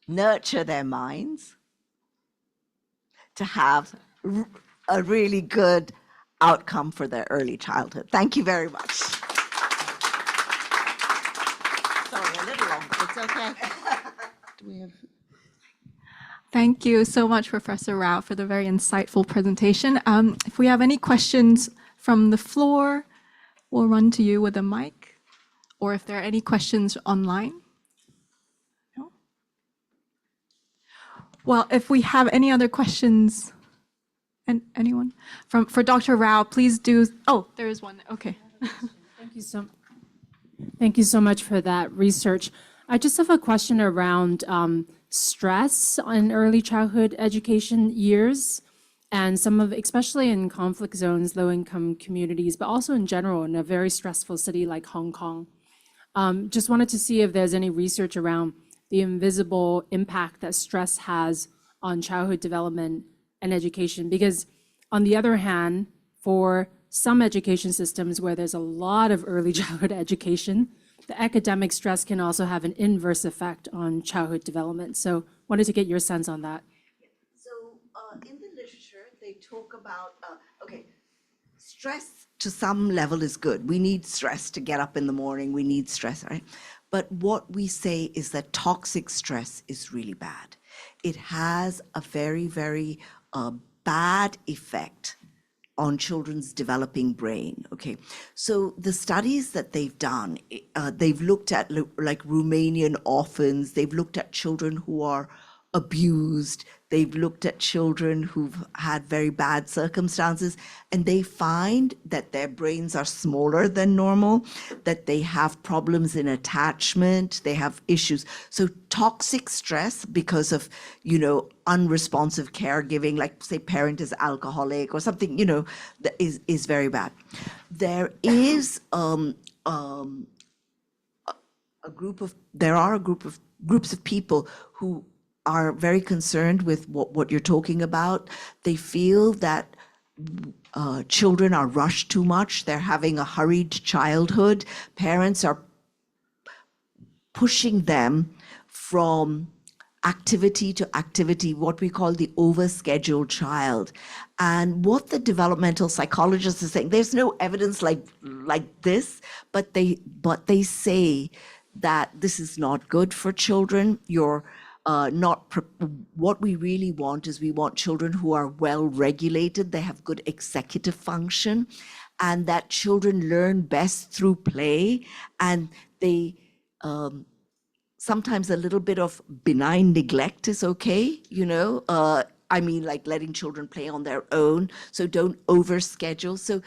nurture their minds, to have a really good outcome for their early childhood. Thank you very much. Sorry, a little long. It's okay. Do we have? Thank you so much, Professor Rao, for the very insightful presentation. If we have any questions from the floor, we'll run to you with a mic, or if there are any questions online. No? Well, if we have any other questions, and anyone? For Dr. Rao, please do. Oh, there is one. Okay. Thank you so much for that research. I just have a question around stress in early childhood education years, and some of, especially in conflict zones, low-income communities, but also in general in a very stressful city like Hong Kong. Just wanted to see if there's any research around the invisible impact that stress has on childhood development and education, because on the other hand, for some education systems where there's a lot of early childhood education, the academic stress can also have an inverse effect on childhood development. So wanted to get your sense on that. So in the literature, they talk about, stress to some level is good. We need stress to get up in the morning. We need stress, right? But what we say is that toxic stress is really bad. It has a very, very bad effect on children's developing brain, okay? So the studies that they've done, they've looked at like Romanian orphans, they've looked at children who are abused, they've looked at children who've had very bad circumstances, and they find that their brains are smaller than normal, that they have problems in attachment, they have issues. So toxic stress because of, unresponsive caregiving, like say parent is alcoholic or something, that is very bad. There is groups of people who are very concerned with what you're talking about. They feel that children are rushed too much. They're having a hurried childhood. Parents are pushing them from activity to activity, what we call the overscheduled child. And what the developmental psychologists are saying, there's no evidence like this, but they say that this is not good for children. What we really want is we want children who are well regulated, they have good executive function, and that children learn best through play, and they sometimes a little bit of benign neglect is okay, like letting children play on their own, so don't overschedule. So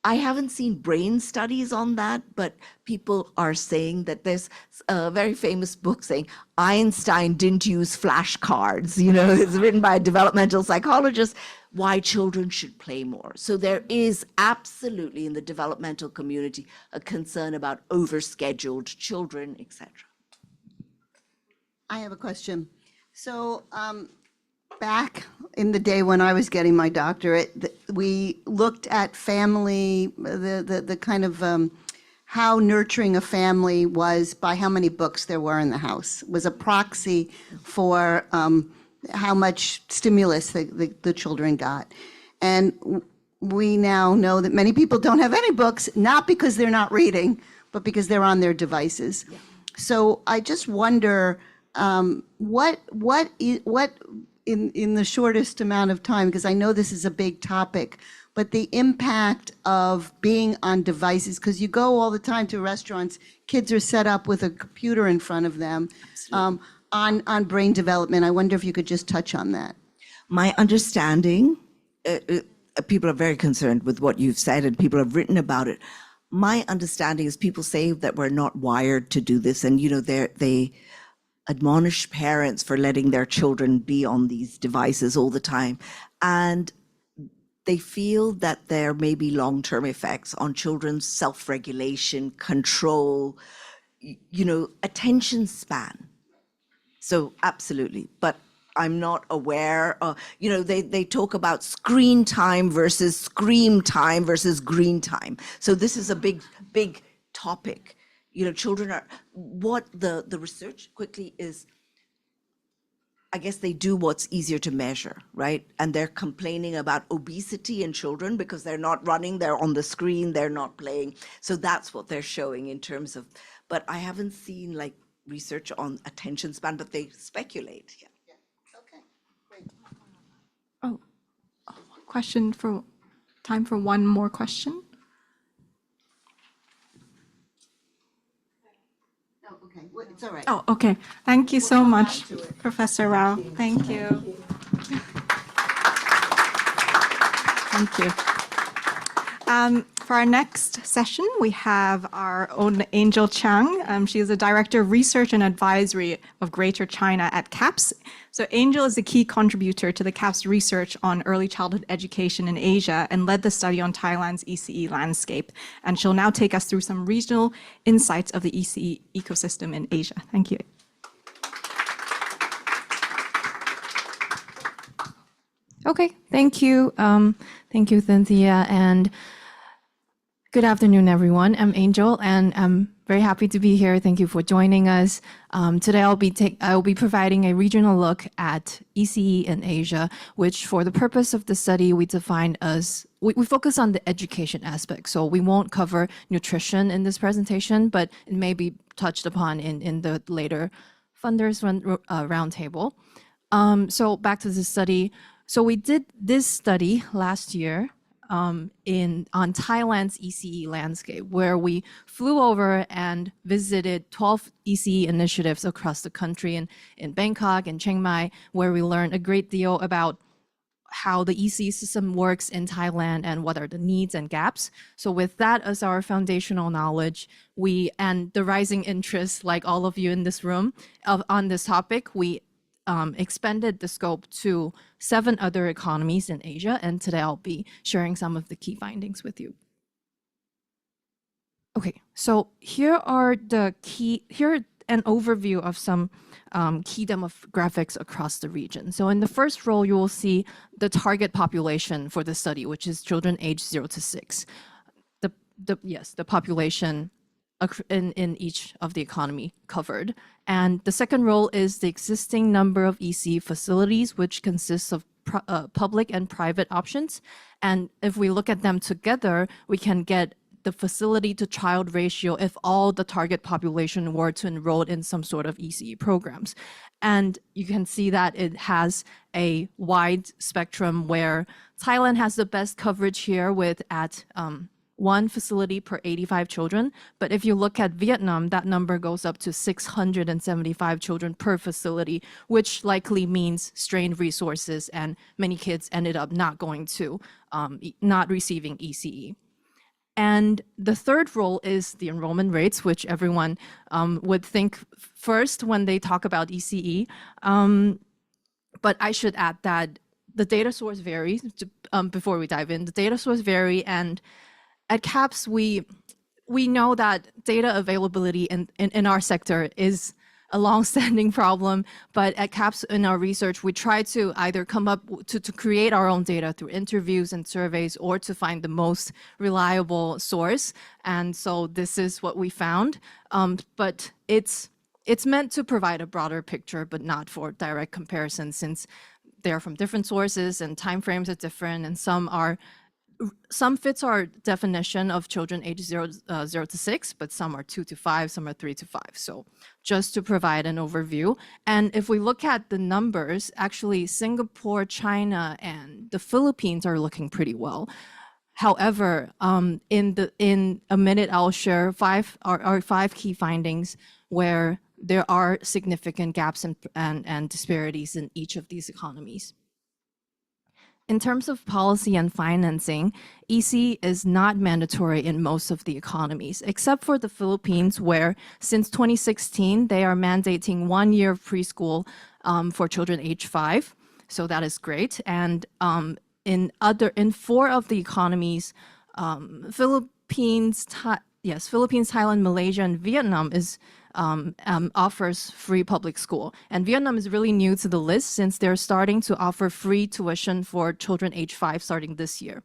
I haven't seen brain studies on that, but people are saying that there's a very famous book saying Einstein didn't use flashcards, it's written by a developmental psychologist, why children should play more. So there is absolutely in the developmental community a concern about overscheduled children, etc. I have a question. So back in the day when I was getting my doctorate, we looked at family, the kind of how nurturing a family was by how many books there were in the house. It was a proxy for how much stimulus the children got. And we now know that many people don't have any books, not because they're not reading, but because they're on their devices. Yeah. So I just wonder, what in the shortest amount of time, because I know this is a big topic, but the impact of being on devices, because you go all the time to restaurants, kids are set up with a computer in front of them, on brain development. I wonder if you could just touch on that. My understanding, people are very concerned with what you've said, and people have written about it. My understanding is people say that we're not wired to do this, and they admonish parents for letting their children be on these devices all the time. And they feel that there may be long-term effects on children's self-regulation, control, attention span. So absolutely, but I'm not aware, they talk about screen time versus scream time versus green time. So this is a big topic. Children are, what the research quickly is, I guess they do what's easier to measure, right? And they're complaining about obesity in children because they're not running, they're on the screen, they're not playing. So that's what they're showing in terms of, but I haven't seen research on attention span, but they speculate, yeah. Okay, great. Oh, time for one more question. Okay, well, it's all right. Oh, okay. Thank you so much, Professor Rao. Thank you. Thank you. For our next session, we have our own Angel Chiang. She is the Director of Research and Advisory of Greater China at CAPS. So Angel is a key contributor to the CAPS research on early childhood education in Asia and led the study on Thailand's ECE landscape. And she'll now take us through some regional insights of the ECE ecosystem in Asia. Thank you. Okay, thank you. Thank you, Cynthia. And Good afternoon, everyone. I'm Angel, and I'm very happy to be here. Thank you for joining us. Today, I'll be providing a regional look at ECE in Asia, which, for the purpose of the study, we define as we focus on the education aspect. So we won't cover nutrition in this presentation, but it may be touched upon in the later funders roundtable. So back to the study. So we did this study last year on Thailand's ECE landscape, where we flew over and visited 12 ECE initiatives across the country in Bangkok and Chiang Mai, where we learned a great deal about how the ECE system works in Thailand and what are the needs and gaps. So with that as our foundational knowledge, and the rising interest, like all of you in this room, on this topic, we expanded the scope to 7 other economies in Asia, and today I'll be sharing some of the key findings with you. Okay, so here are an overview of some key demographics across the region. So in the first row, you will see the target population for the study, which is children aged 0 to 6. The population in each of the economy covered. And the second row is the existing number of ECE facilities, which consists of public and private options. And if we look at them together, we can get the facility to child ratio if all the target population were to enroll in some sort of ECE programs. And you can see that it has a wide spectrum where Thailand has the best coverage here with at 1 facility per 85 children. But if you look at Vietnam, that number goes up to 675 children per facility, which likely means strained resources, and many kids ended up not going to, not receiving ECE. And the third role is the enrollment rates, which everyone would think first when they talk about ECE. But I should add that the data source varies. Before we dive in, the data source vary, and at CAPS, we know that data availability in our sector is a long-standing problem, but at CAPS in our research, we try to either come up to create our own data through interviews and surveys, or to find the most reliable source. And so this is what we found, but it's meant to provide a broader picture, but not for direct comparison, since they're from different sources and timeframes are different, and some fits our definition of children aged 0 to 6, but some are 2 to 5, some are 3 to 5. So just to provide an overview. And if we look at the numbers, actually Singapore, China, and the Philippines are looking pretty well. However, in a minute, I'll share our 5 key findings where there are significant gaps and disparities in each of these economies. In terms of policy and financing, ECE is not mandatory in most of the economies, except for the Philippines, where since 2016, they are mandating 1 year of preschool for children age 5. So that is great. And in 4 of the economies, Philippines, Thailand, Malaysia, and Vietnam offers free public school. And Vietnam is really new to the list, since they're starting to offer free tuition for children age 5 starting this year.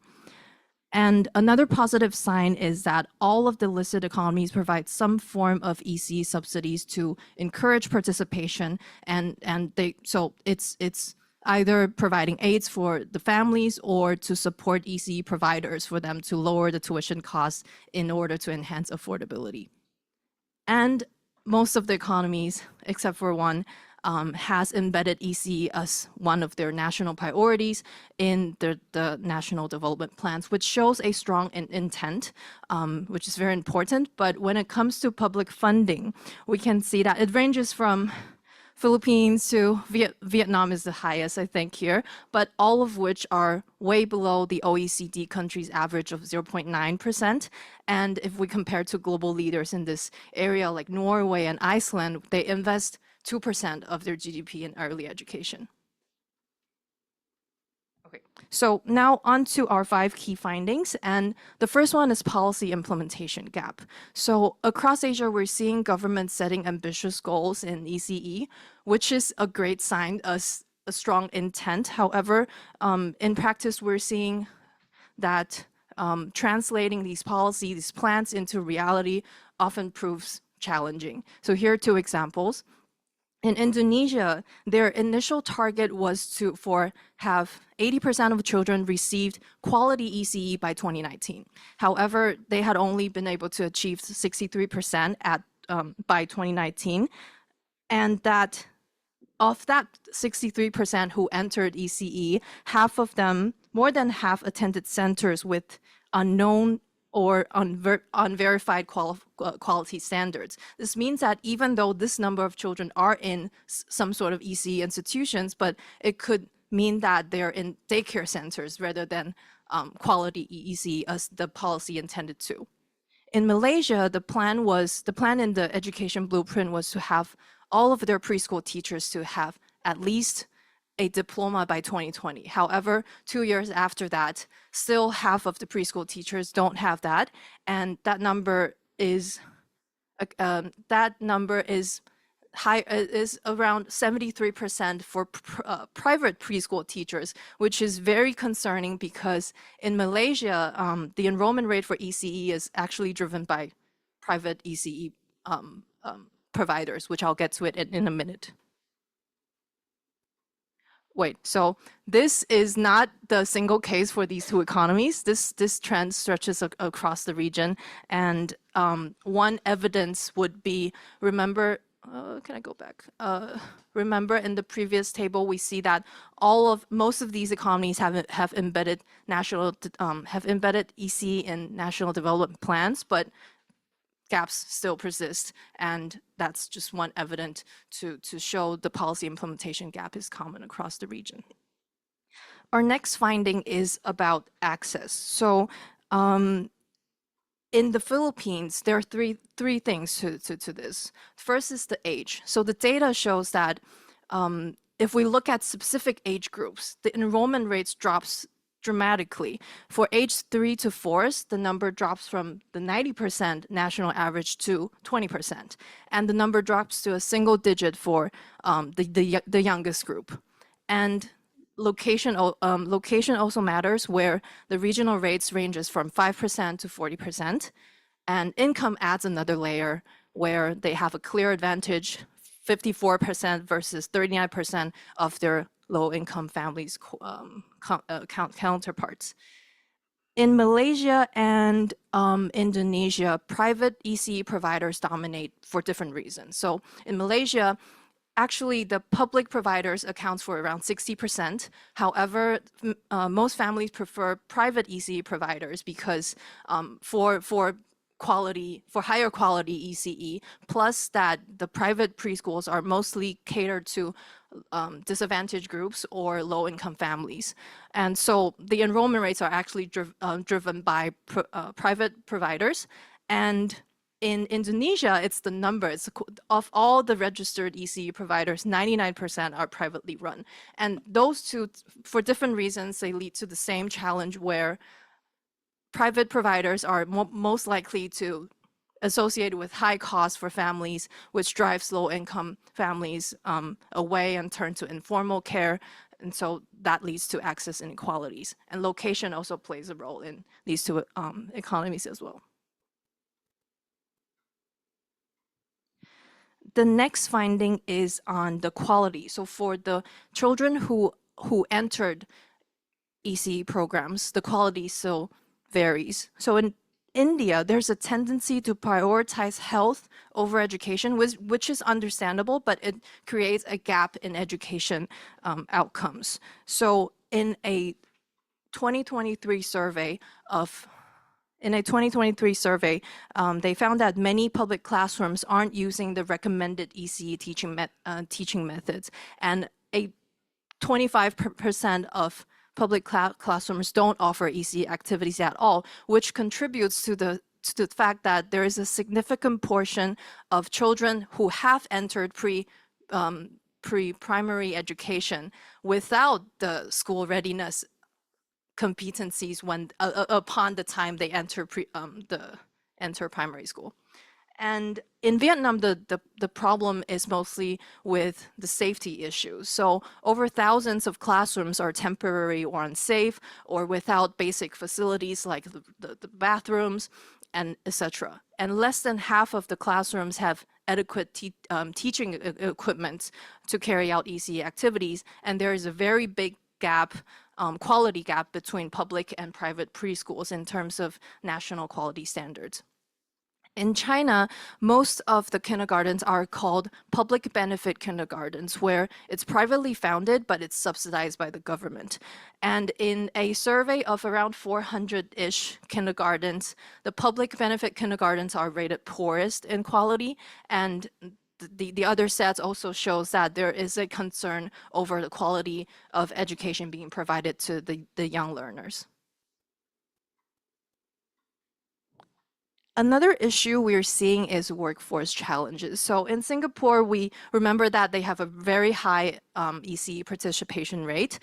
And another positive sign is that all of the listed economies provide some form of ECE subsidies to encourage participation, so it's either providing aids for the families or to support ECE providers for them to lower the tuition costs in order to enhance affordability. And most of the economies, except for one, has embedded ECE as one of their national priorities in the national development plans, which shows a strong intent, which is very important. But when it comes to public funding, we can see that it ranges from Philippines to Vietnam is the highest, I think, here, but all of which are way below the OECD countries' average of 0.9%. And if we compare to global leaders in this area like Norway and Iceland, they invest 2% of their GDP in early education. Okay, so now on to our 5 key findings, and the first one is policy implementation gap. So across Asia, we're seeing governments setting ambitious goals in ECE, which is a great sign, a strong intent. However, in practice, we're seeing that translating these policies, these plans into reality often proves challenging. So here are two examples. In Indonesia, their initial target was for have 80% of children received quality ECE by 2019. However, they had only been able to achieve 63% by 2019, and that of that 63% who entered ECE, half of them, more than half, attended centers with unknown or unverified quality standards. This means that even though this number of children are in some sort of ECE institutions, but it could mean that they're in daycare centers rather than quality ECE as the policy intended to. In Malaysia, the plan in the education blueprint was to have all of their preschool teachers to have at least a diploma by 2020. However, 2 years after that, still half of the preschool teachers don't have that, and that number is high, is around 73% for private preschool teachers, which is very concerning because in Malaysia, the enrollment rate for ECE is actually driven by private ECE providers, which I'll get to it in a minute. Wait, so this is not the single case for these two economies. This trend stretches across the region, and one evidence would be, remember, can I go back? Remember in the previous table, we see that most of these economies have embedded EC in national development plans, but gaps still persist, and that's just one evidence to show the policy implementation gap is common across the region. Our next finding is about access. So in the Philippines, there are three things to this. First is the age. So the data shows that if we look at specific age groups, the enrollment rates drops dramatically. For age 3 to 4s, the number drops from the 90% national average to 20%. And the number drops to a single digit for the youngest group. And location also matters, where the regional rates ranges from 5% to 40%. And income adds another layer where they have a clear advantage, 54% versus 39% of their low-income families' counterparts. In Malaysia and Indonesia, private ECE providers dominate for different reasons. So in Malaysia, actually the public providers accounts for around 60%. However, most families prefer private ECE providers because for higher quality ECE, plus that the private preschools are mostly catered to disadvantaged groups or low-income families. And so the enrollment rates are actually driven by private providers. And in Indonesia, it's the numbers. Of all the registered ECE providers, 99% are privately run. And those two, for different reasons, they lead to the same challenge where private providers are most likely to associated with high costs for families, which drives low-income families away and turn to informal care. And so that leads to access inequalities. And location also plays a role in these two economies as well. The next finding is on the quality. So for the children who entered ECE programs, the quality still varies. So in India, there's a tendency to prioritize health over education, which is understandable, but it creates a gap in education outcomes. So in a 2023 survey, they found that many public classrooms aren't using the recommended ECE teaching methods, and 25% of public classrooms don't offer ECE activities at all, which contributes to the fact that there is a significant portion of children who have entered pre-primary education without the school readiness competencies upon the time they enter primary school. And in Vietnam, the problem is mostly with the safety issues. So over thousands of classrooms are temporary or unsafe or without basic facilities like the bathrooms and etc. And less than half of the classrooms have adequate teaching equipment to carry out ECE activities. And there is a very big gap, quality gap between public and private preschools in terms of national quality standards. In China, most of the kindergartens are called public benefit kindergartens, where it's privately founded, but it's subsidized by the government. And in a survey of around 400-ish kindergartens, the public benefit kindergartens are rated poorest in quality. And the other stats also shows that there is a concern over the quality of education being provided to the young learners. Another issue we're seeing is workforce challenges. So in Singapore, we remember that they have a very high ECE participation rate,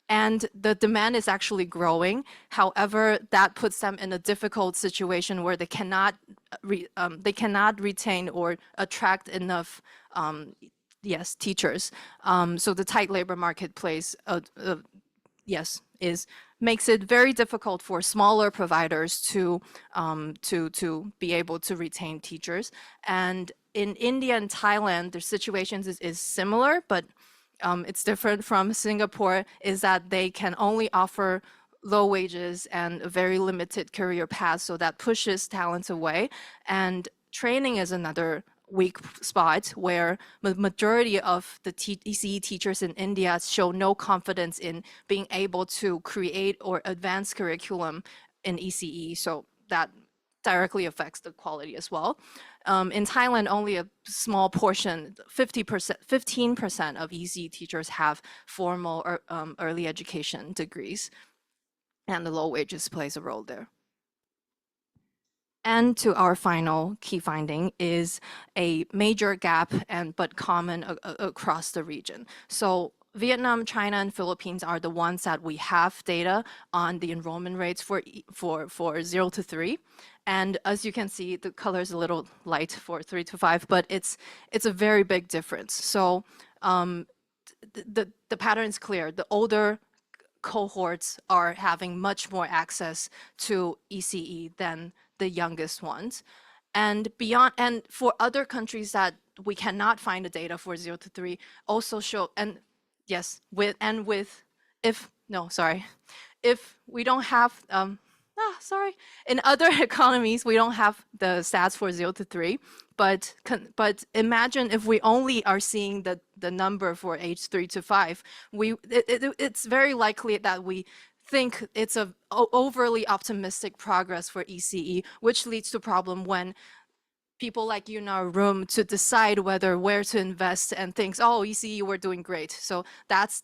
and the demand is actually growing. However, that puts them in a difficult situation where they cannot retain or attract enough teachers. So the tight labor marketplace makes it very difficult for smaller providers to be able to retain teachers. And in India and Thailand, the situations is similar, but it's different from Singapore, is that they can only offer low wages and a very limited career path, so that pushes talents away. And training is another weak spot where the majority of the ECE teachers in India show no confidence in being able to create or advance curriculum in ECE. So that directly affects the quality as well. In Thailand, only a small portion, 15% of ECE teachers have formal or early education degrees, and the low wages plays a role there. And to our final key finding is a major gap but common across the region. So Vietnam, China, and Philippines are the ones that we have data on the enrollment rates for 0 to 3. And as you can see, the color is a little light for 3 to 5, but it's a very big difference. So the pattern is clear. The older cohorts are having much more access to ECE than the youngest ones. And beyond, and for other countries that we cannot find the data for 0 to 3 also show, and yes, if we don't have, in other economies, we don't have the stats for 0 to 3, but imagine if we only are seeing the number for age 3 to 5, it's very likely that we think it's a overly optimistic progress for ECE, which leads to problem when people like you in our room to decide where to invest and thinks, oh, ECE, we're doing great. So that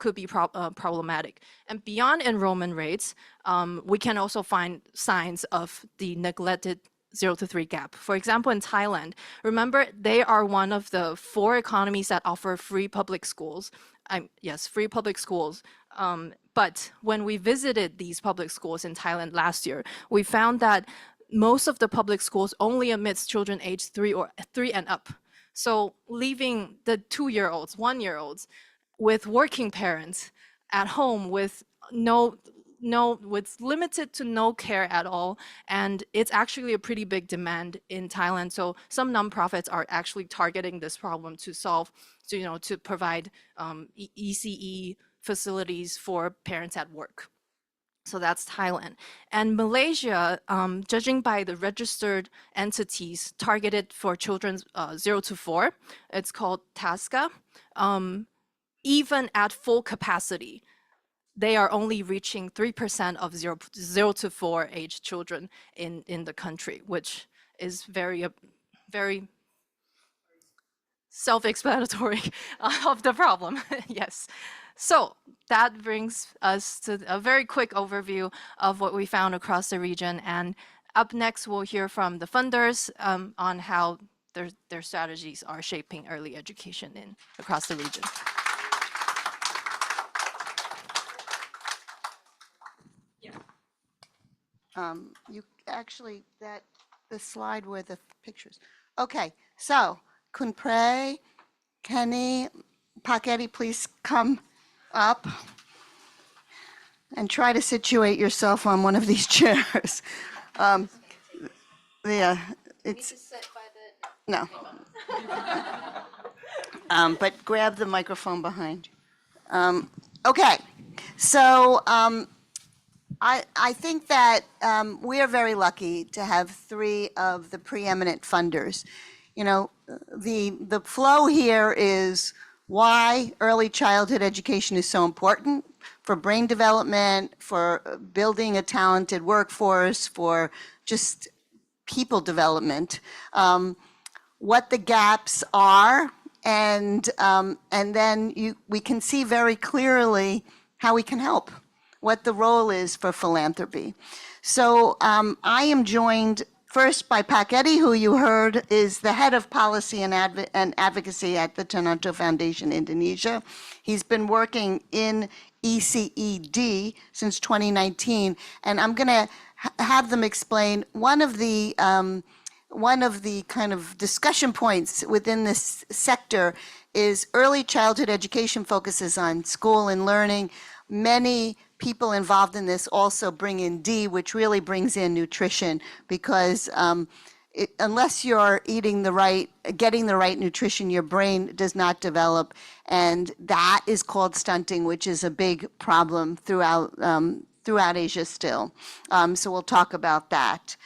could be problematic. And beyond enrollment rates, we can also find signs of the neglected 0 to 3 gap. For example, in Thailand, remember, they are one of the 4 economies that offer free public schools. Free public schools. But when we visited these public schools in Thailand last year, we found that most of the public schools only admits children aged 3 and up. So leaving the 2-year-olds, 1-year-olds with working parents at home with with limited to no care at all. And it's actually a pretty big demand in Thailand. So some nonprofits are actually targeting this problem to solve, to provide ECE facilities for parents at work. So that's Thailand. And Malaysia, judging by the registered entities targeted for children 0 to 4, it's called TASCA. Even at full capacity, they are only reaching 3% of 0 to 4 age children in the country, which is very self-explanatory of the problem. Yes. So that brings us to a very quick overview of what we found across the region. And up next, we'll hear from the funders on how their strategies are shaping early education across the region. You actually, that the slide where the pictures. Okay, so Kun Prae, Kenny, Eddy, please come up and try to situate yourself on one of these chairs. Yeah, it's. No. But grab the microphone behind you. Okay, so I think that we are very lucky to have three of the preeminent funders. You know, the flow here is why early childhood education is so important for brain development, for building a talented workforce, for just people development, what the gaps are, and then we can see very clearly how we can help, what the role is for philanthropy. So I am joined first by Eddy, who you heard is the head of policy and advocacy at the Tanoto Foundation Indonesia. He's been working in ECED since 2019, and I'm going to have them explain one of the kind of discussion points within this sector is early childhood education focuses on school and learning. Many people involved in this also bring in D, which really brings in nutrition, because unless you're getting the right nutrition, your brain does not develop, and that is called stunting, which is a big problem throughout Asia still. So we'll talk about that.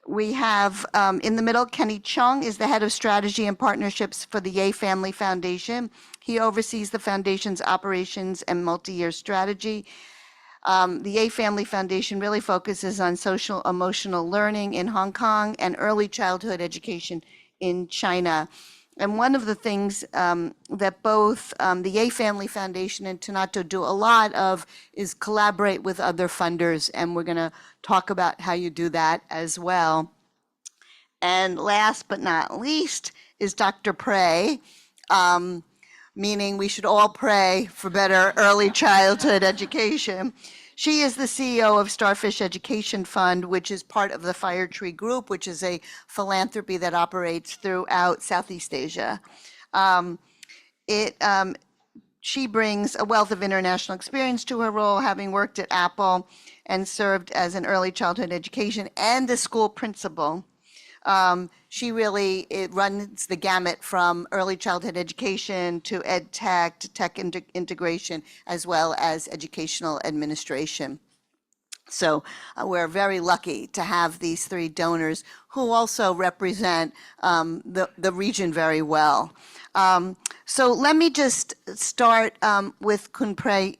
We have in the middle, Kenny Cheung is the head of strategy and partnerships for the Ye Family Foundation. He oversees the foundation's operations and multi-year strategy. The Ye Family Foundation really focuses on social emotional learning in Hong Kong and early childhood education in China. And one of the things that both the Ye Family Foundation and Tanoto do a lot of is collaborate with other funders, and we're going to talk about how you do that as well. And last but not least is Dr. Prae, meaning we should all pray for better early childhood education. She is the CEO of Starfish Education Fund, which is part of the Fire Tree Group, which is a philanthropy that operates throughout Southeast Asia. She brings a wealth of international experience to her role, having worked at Apple and served as an early childhood education and a school principal. She really runs the gamut from early childhood education to ed tech to tech integration, as well as educational administration. So we're very lucky to have these three donors who also represent the region very well. So let me just start with Kun Prae.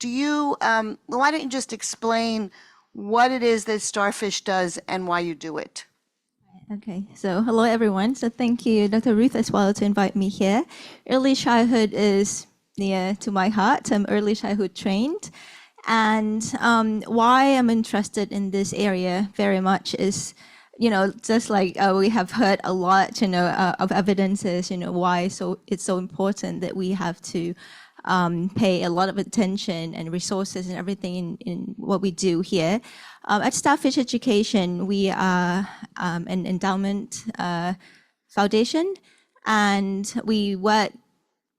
Why don't you just explain what it is that Starfish does and why you do it? Okay, so hello everyone. So thank you, Dr. Ruth, as well, to invite me here. Early childhood is near to my heart. I'm early childhood trained. And why I'm interested in this area very much is, just like we have heard a lot, of evidences, why it's so important that we have to pay a lot of attention and resources and everything in what we do here. At Starfish Education, we are an endowment foundation, and we work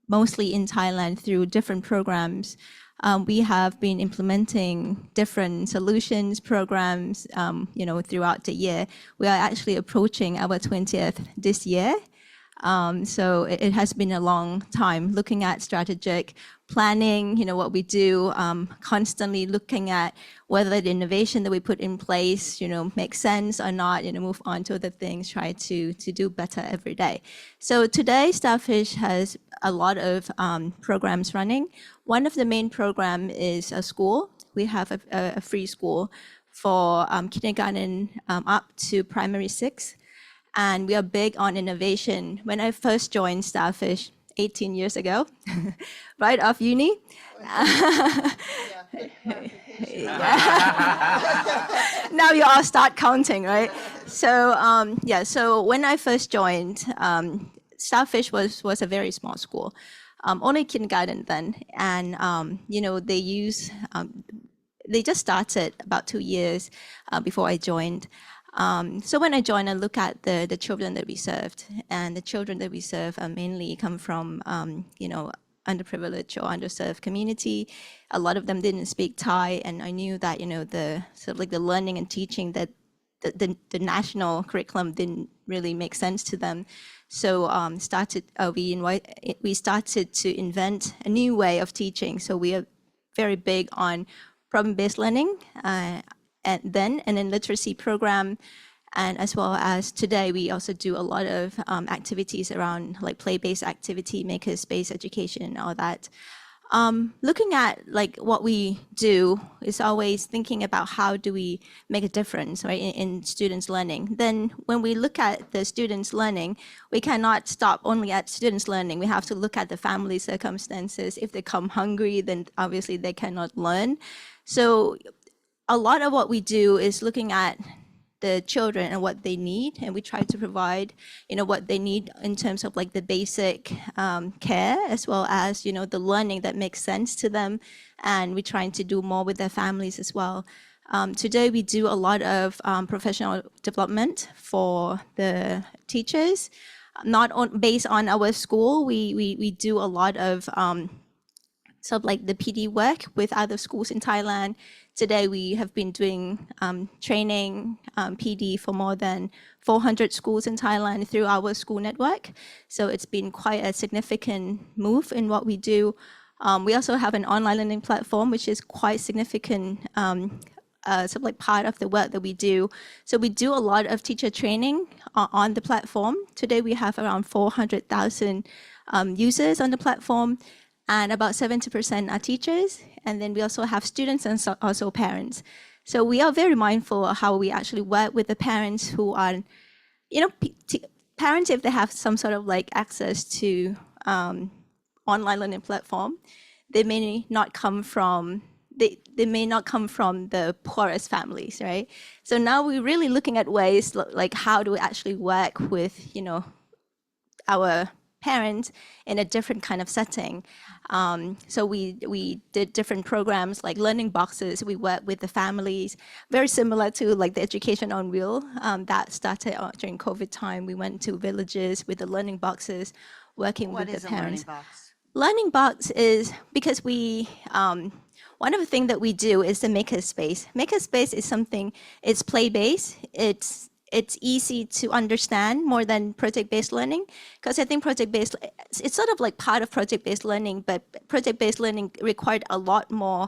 mostly in Thailand through different programs. We have been implementing different solutions, programs, throughout the year. We are actually approaching our 20th this year. So it has been a long time looking at strategic planning, what we do, constantly looking at whether the innovation that we put in place, makes sense or not, move on to other things, try to do better every day. So today, Starfish has a lot of programs running. One of the main program is a school. We have a free school for kindergarten up to primary 6. And we are big on innovation. When I first joined Starfish 18 years ago, right off uni. Now you all start counting, right? So so when I first joined, Starfish was a very small school, only kindergarten then, and they just started about 2 years before I joined. So when I joined, I look at the children that we served, and the children that we serve mainly come from, underprivileged or underserved community. A lot of them didn't speak Thai, and I knew that, the sort of like the learning and teaching that the national curriculum didn't really make sense to them. So we started to invent a new way of teaching. So we are very big on problem-based learning, and then literacy program, and as well as today we also do a lot of activities around like play-based activity, maker-based education, and all that. Looking at like what we do is always thinking about how do we make a difference, right, in students' learning. Then when we look at the students' learning, we cannot stop only at students' learning. We have to look at the family circumstances. If they come hungry, then obviously they cannot learn. So a lot of what we do is looking at the children and what they need, and we try to provide, what they need in terms of like the basic care, as well as, the learning that makes sense to them, and we're trying to do more with their families as well. Today we do a lot of professional development for the teachers, based on our school. We do a lot of sort of like the PD work with other schools in Thailand. Today, we have been doing training PD for more than 400 schools in Thailand through our school network. So it's been quite a significant move in what we do. We also have an online learning platform, which is quite significant, sort of like part of the work that we do. So we do a lot of teacher training on the platform. Today, we have around 400,000 users on the platform, and about 70% are teachers. And then we also have students and also parents. So we are very mindful of how we actually work with the parents who are, parents, if they have some sort of like access to online learning platform, they may not come from the poorest families, right? So now we're really looking at ways like how do we actually work with, our parents in a different kind of setting. So we did different programs like learning boxes. We work with the families, very similar to like the Education on Wheel that started during COVID time. We went to villages with the learning boxes, working with the parents. What is a learning box? Learning box is because we, one of the things that we do is the makerspace. Makerspace is something, it's play-based, it's easy to understand more than project-based learning, because I think project-based, it's sort of like part of project-based learning, but project-based learning required a lot more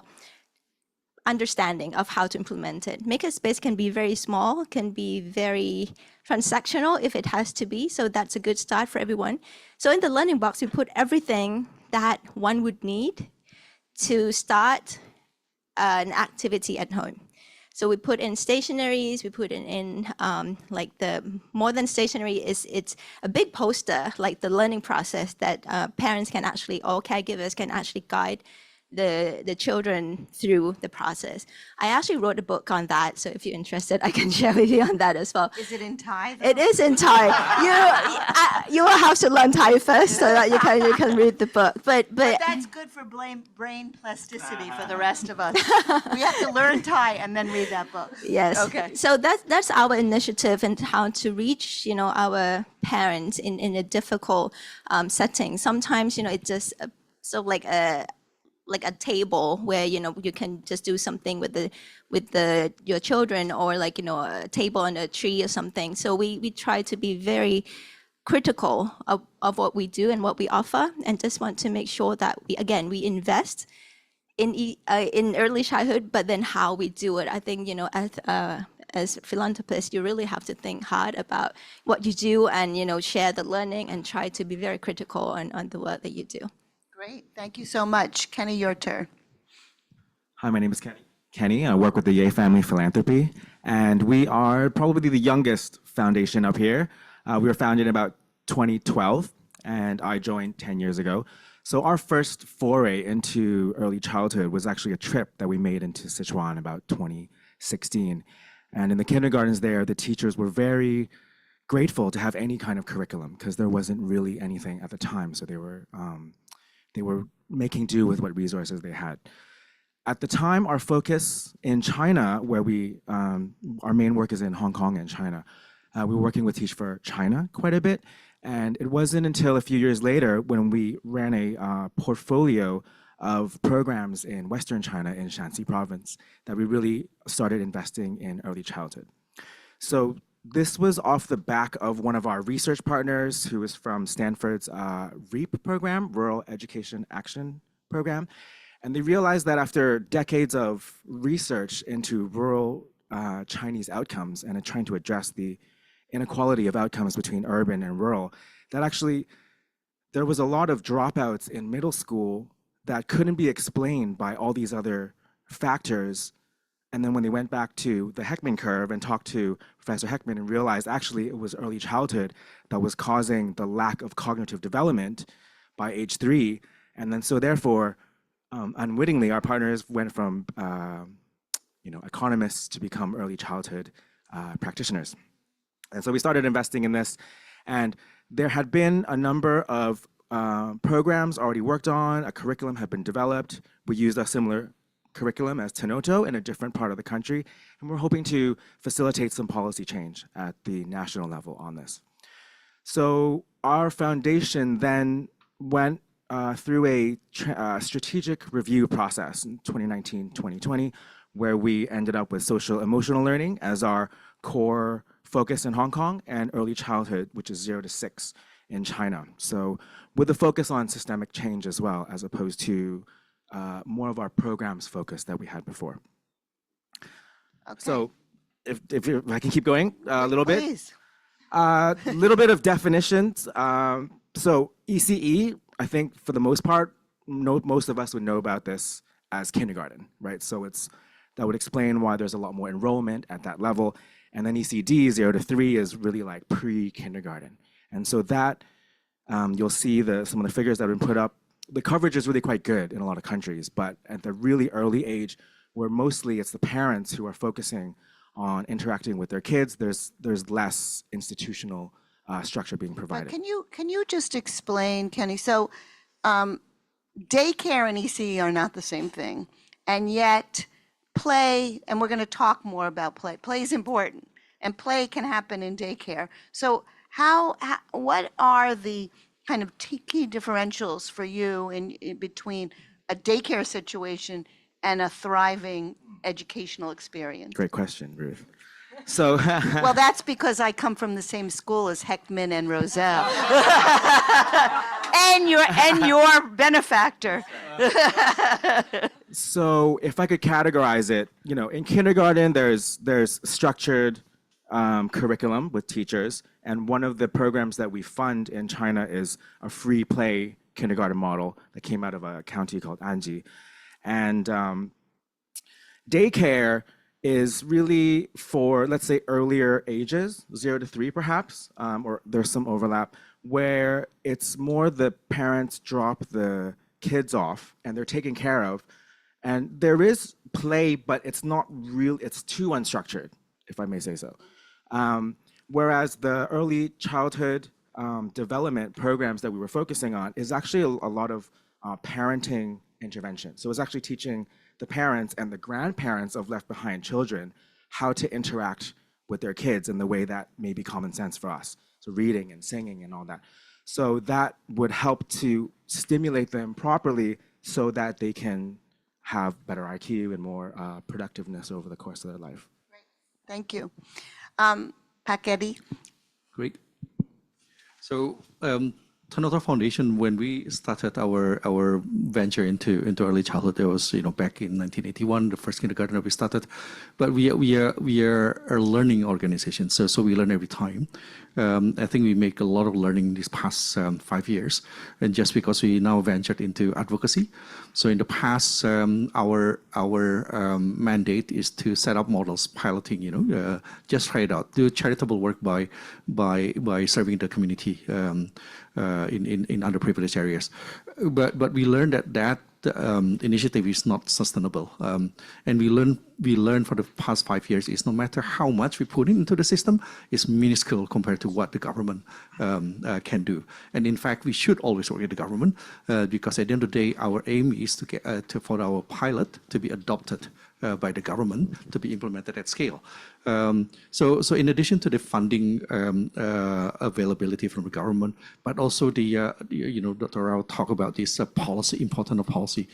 understanding of how to implement it. Makerspace can be very small, can be very transactional if it has to be, so that's a good start for everyone. So in the learning box, we put everything that one would need to start an activity at home. So we put in stationaries, we put in like the more than stationery it's a big poster, like the learning process that parents can actually, or caregivers can actually guide the children through the process. I actually wrote a book on that, so if you're interested, I can share with you on that as well. Is it in Thai, though? It is in Thai. You will have to learn Thai first so that you can read the book. But that's good for brain plasticity for the rest of us. We have to learn Thai and then read that book. Yes. Okay. So that's our initiative and how to reach, our parents in a difficult setting. Sometimes, it's just so like a table where you can just do something with your children, or like a table on a tree or something. So we try to be very critical of what we do and what we offer, and just want to make sure that we invest in early childhood, but then how we do it. I think as philanthropists, you really have to think hard about what you do and share the learning and try to be very critical on the work that you do. Great. Thank you so much. Kenny, your turn. Hi, my name is Kenny. I work with the Yay Family Philanthropy, and we are probably the youngest foundation up here. We were founded in about 2012, and I joined 10 years ago. So our first foray into early childhood was actually a trip that we made into Sichuan about 2016. And in the kindergartens there, the teachers were very grateful to have any kind of curriculum, because there wasn't really anything at the time. So they were making do with what resources they had. At the time, our focus in China, where our main work is in Hong Kong and China, we were working with Teach for China quite a bit. And it wasn't until a few years later when we ran a portfolio of programs in Western China in Shanxi province that we really started investing in early childhood. So this was off the back of one of our research partners who is from Stanford's REAP program, Rural Education Action Program. And they realized that after decades of research into rural Chinese outcomes and trying to address the inequality of outcomes between urban and rural, that actually there was a lot of dropouts in middle school that couldn't be explained by all these other factors. And then when they went back to the Heckman curve and talked to Professor Heckman and realized actually it was early childhood that was causing the lack of cognitive development by age 3. And then so therefore, unwittingly, our partners went from economists to become early childhood practitioners. And so we started investing in this, and there had been a number of programs already worked on, a curriculum had been developed. We used a similar curriculum as Tanoto in a different part of the country, and we're hoping to facilitate some policy change at the national level on this. So our foundation then went through a strategic review process in 2019-2020, where we ended up with social emotional learning as our core focus in Hong Kong and early childhood, which is 0 to 6 in China. So with a focus on systemic change as well, as opposed to more of our programs focus that we had before. Okay. So if I can keep going a little bit. Please. A little bit of definitions. So ECE, I think for the most part, most of us would know about this as kindergarten, right? So that would explain why there's a lot more enrollment at that level. And then ECD, 0 to 3, is really like pre-kindergarten. And so that, you'll see some of the figures that have been put up. The coverage is really quite good in a lot of countries, but at the really early age, where mostly it's the parents who are focusing on interacting with their kids, there's less institutional structure being provided. Can you just explain, Kenny? So daycare and ECE are not the same thing, and yet play, and we're going to talk more about play. Play is important, and play can happen in daycare. So what are the kind of key differentials for you in between a daycare situation and a thriving educational experience? Great question, Ruth. So, Well, that's because I come from the same school as Heckman and Roselle, and your benefactor. So if I could categorize it, in kindergarten, there's structured curriculum with teachers, and one of the programs that we fund in China is a free play kindergarten model that came out of a county called Anji. And daycare is really for, let's say, earlier ages, 0 to 3 perhaps, or there's some overlap, where it's more the parents drop the kids off and they're taken care of. And there is play, but it's not real, it's too unstructured, if I may say so. Whereas the early childhood development programs that we were focusing on is actually a lot of parenting intervention. So it's actually teaching the parents and the grandparents of left behind children how to interact with their kids in the way that may be common sense for us. So reading and singing and all that. So that would help to stimulate them properly so that they can have better IQ and more productiveness over the course of their life. Great. Thank you. Eddy. Great. So Tanoto Foundation, when we started our venture into early childhood, there was back in 1981, the first kindergarten that we started, but we are a learning organization, so we learn every time. I think we make a lot of learning these past 5 years, and just because we now ventured into advocacy. So in the past, our mandate is to set up models, piloting, just try it out, do charitable work by serving the community in underprivileged areas. But we learned that initiative is not sustainable. And we learned for the past 5 years is no matter how much we put into the system, it's minuscule compared to what the government can do. And in fact, we should always work with the government because at the end of the day, our aim is to get for our pilot to be adopted by the government to be implemented at scale. So in addition to the funding availability from the government, but also Dr. Rao talked about this policy, important of policy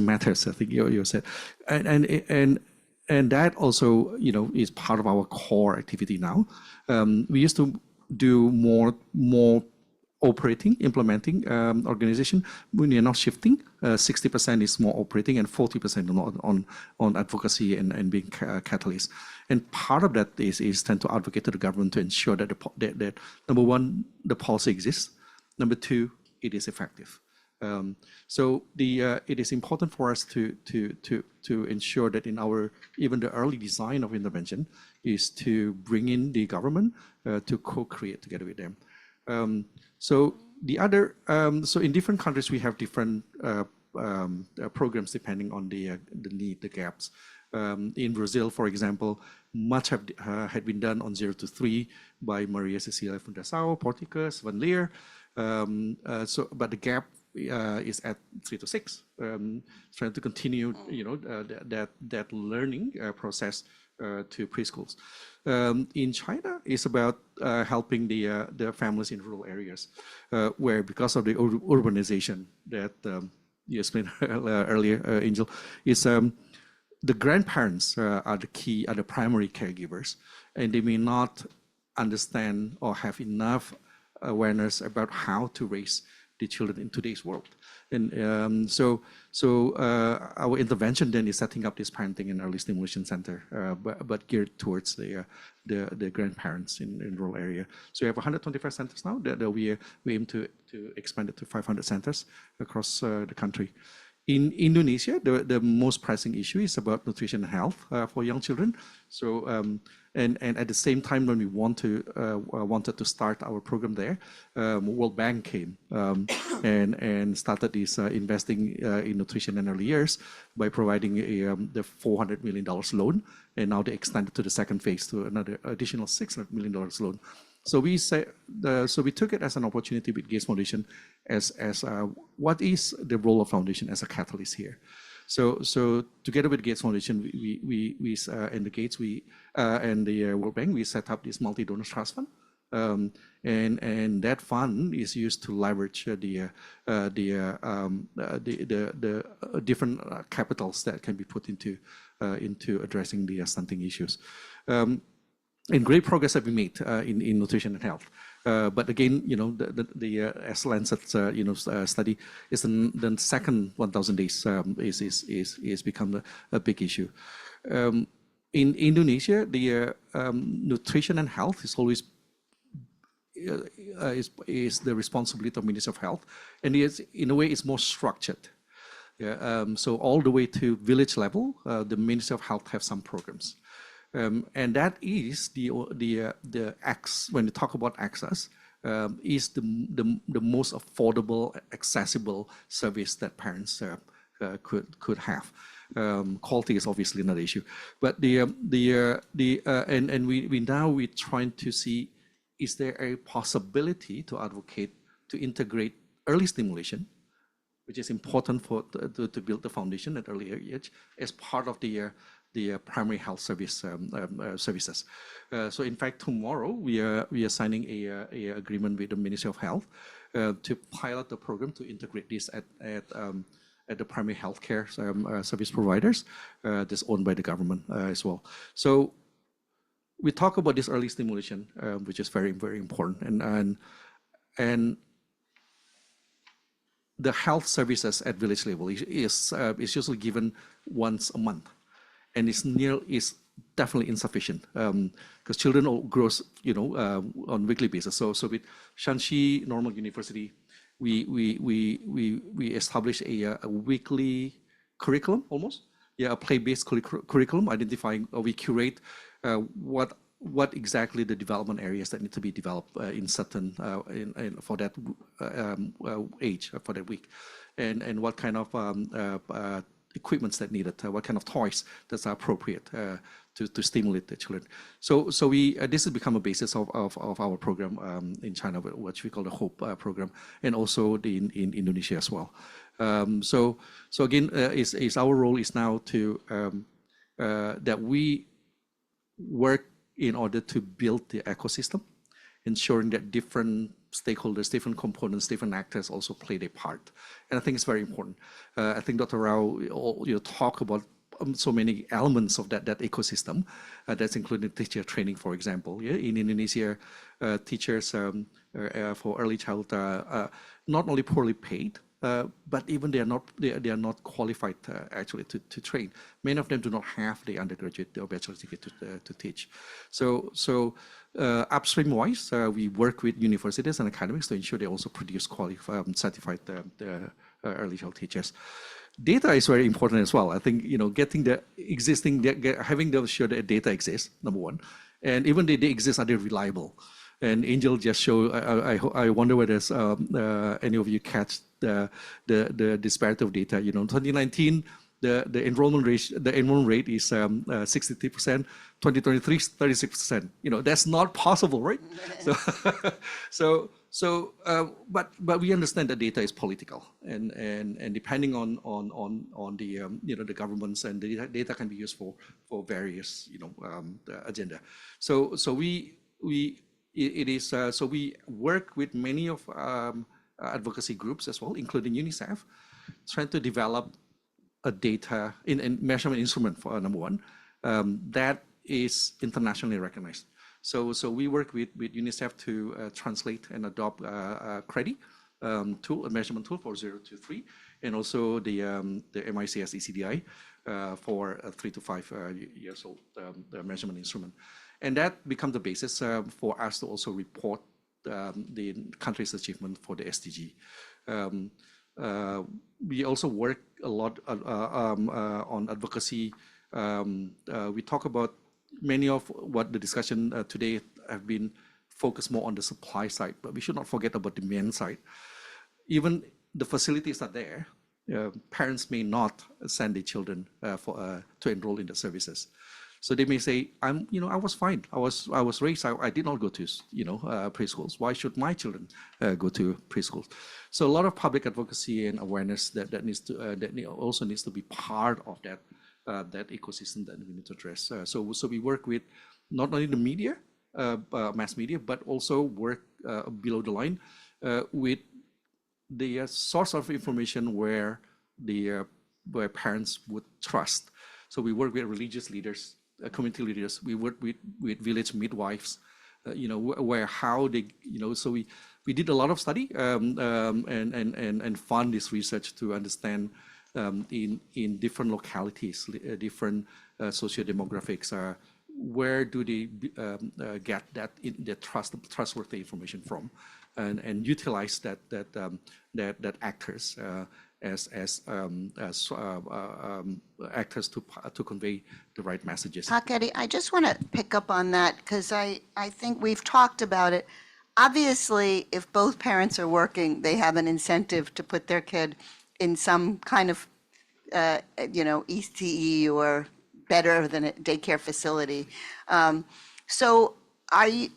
matters. I think you said, and that also is part of our core activity now. We used to do more implementing organization. When you're not shifting, 60% is more operating and 40% on advocacy and being catalyst. And part of that is tend to advocate to the government to ensure that that number one, the policy exists. Number two, it is effective. So it is important for us to ensure that in our even the early design of intervention is to bring in the government to co-create together with them. So in different countries we have different programs depending on the need, the gaps. In Brazil, for example, much had been done on 0 to 3 by Maria Cecilia Fundação, Porticus, Van Leer. But the gap is at 3 to 6, trying to continue, that learning process to preschools. In China, it's about helping the families in rural areas, where because of the urbanization that you explained earlier, Angel, is the grandparents are the primary caregivers, and they may not understand or have enough awareness about how to raise the children in today's world. And so our intervention then is setting up this parenting and early stimulation center, but geared towards the grandparents in rural area. So we have 125 centers now that we aim to expand it to 500 centers across the country. In Indonesia, the most pressing issue is about nutrition and health for young children. So and at the same time, when we wanted to start our program there, World Bank came and started this investing in nutrition in early years by providing the $400 million loan, and now they extended to the second phase to another additional $600 million loan. So we took it as an opportunity with Gates Foundation as what is the role of foundation as a catalyst here. So together with Gates Foundation, we and the Gates and the World Bank, we set up this multi-donor trust fund, and that fund is used to leverage the different capitals that can be put into addressing the stunting issues. And great progress have been made in nutrition and health. But again, the Lancet study is the second 1,000 days is become a big issue. In Indonesia, the nutrition and health is always is the responsibility of Ministry of Health, and is in a way it's more structured. Yeah, so all the way to village level, the Ministry of Health have some programs. And that is the when you talk about access, is the most affordable, accessible service that parents could have. Quality is obviously another issue, but we're trying to see, is there a possibility to advocate to integrate early stimulation, which is important to build the foundation at early age, as part of the primary health services. So in fact, tomorrow we are signing a agreement with the Ministry of Health to pilot the program to integrate this at the primary healthcare service providers that's owned by the government as well. So we talk about this early stimulation, which is very, very important, and the health services at village level is usually given once a month. And is definitely insufficient because children grow, on weekly basis. So with Shanxi Normal University, we established a weekly curriculum almost, a play-based curriculum, identifying we curate what exactly the development areas that need to be developed in certain for that age for that week. and what kind of equipments that needed, what kind of toys that's appropriate to stimulate the children. So this has become a basis of our program in China, which we call the HOPE program, and also in Indonesia as well. So again, is our role is now to that we work in order to build the ecosystem, ensuring that different stakeholders, different components, different actors also play their part. And I think it's very important. I think Dr. Rao, talk about so many elements of that ecosystem. That's including teacher training, for example. Yeah? In Indonesia, teachers for early childhood are not only poorly paid, but even they are not qualified actually to train. Many of them do not have the undergraduate or bachelor's degree to teach. So upstream wise, we work with universities and academics to ensure they also produce qualified, certified early child teachers. Data is very important as well. I think getting the existing, having to sure that data exists, number one, and even they exist, are they reliable? And Angel just showed. I wonder whether any of you catch the disparity of data. 2019, the enrollment rate is 63%. 2023, 36%. That's not possible, right? But we understand that data is political, and depending on the governments, and the data can be used for various agenda. So we work with many of advocacy groups as well, including UNICEF, trying to develop a data in measurement instrument for number one that is internationally recognized. So we work with UNICEF to translate and adopt a CREDI tool, a measurement tool for 0 to 3, and also the MICS ECDI for 3 to 5 years old, the measurement instrument. And that becomes the basis for us to also report the country's achievement for the SDG. We also work a lot on advocacy. We talk about many of what the discussion today have been focused more on the supply side, but we should not forget about the demand side. Even the facilities are there. Parents may not send their children to enroll in the services. So they may say, I was fine. I was raised. I did not go to preschools. Why should my children go to preschools? So a lot of public advocacy and awareness that also needs to be part of that ecosystem that we need to address. So we work with not only the media, mass media, but also work below the line with the source of information where parents would trust. So we work with religious leaders, community leaders. We work with village midwives, where how they, so we did a lot of study and fund this research to understand in different localities, different socio-demographics, where do they get the trustworthy information from, and utilize that actors as actors to convey the right messages. Eddy, I just want to pick up on that because I think we've talked about it. Obviously, if both parents are working, they have an incentive to put their kid in some kind of, ECE or better than a daycare facility. So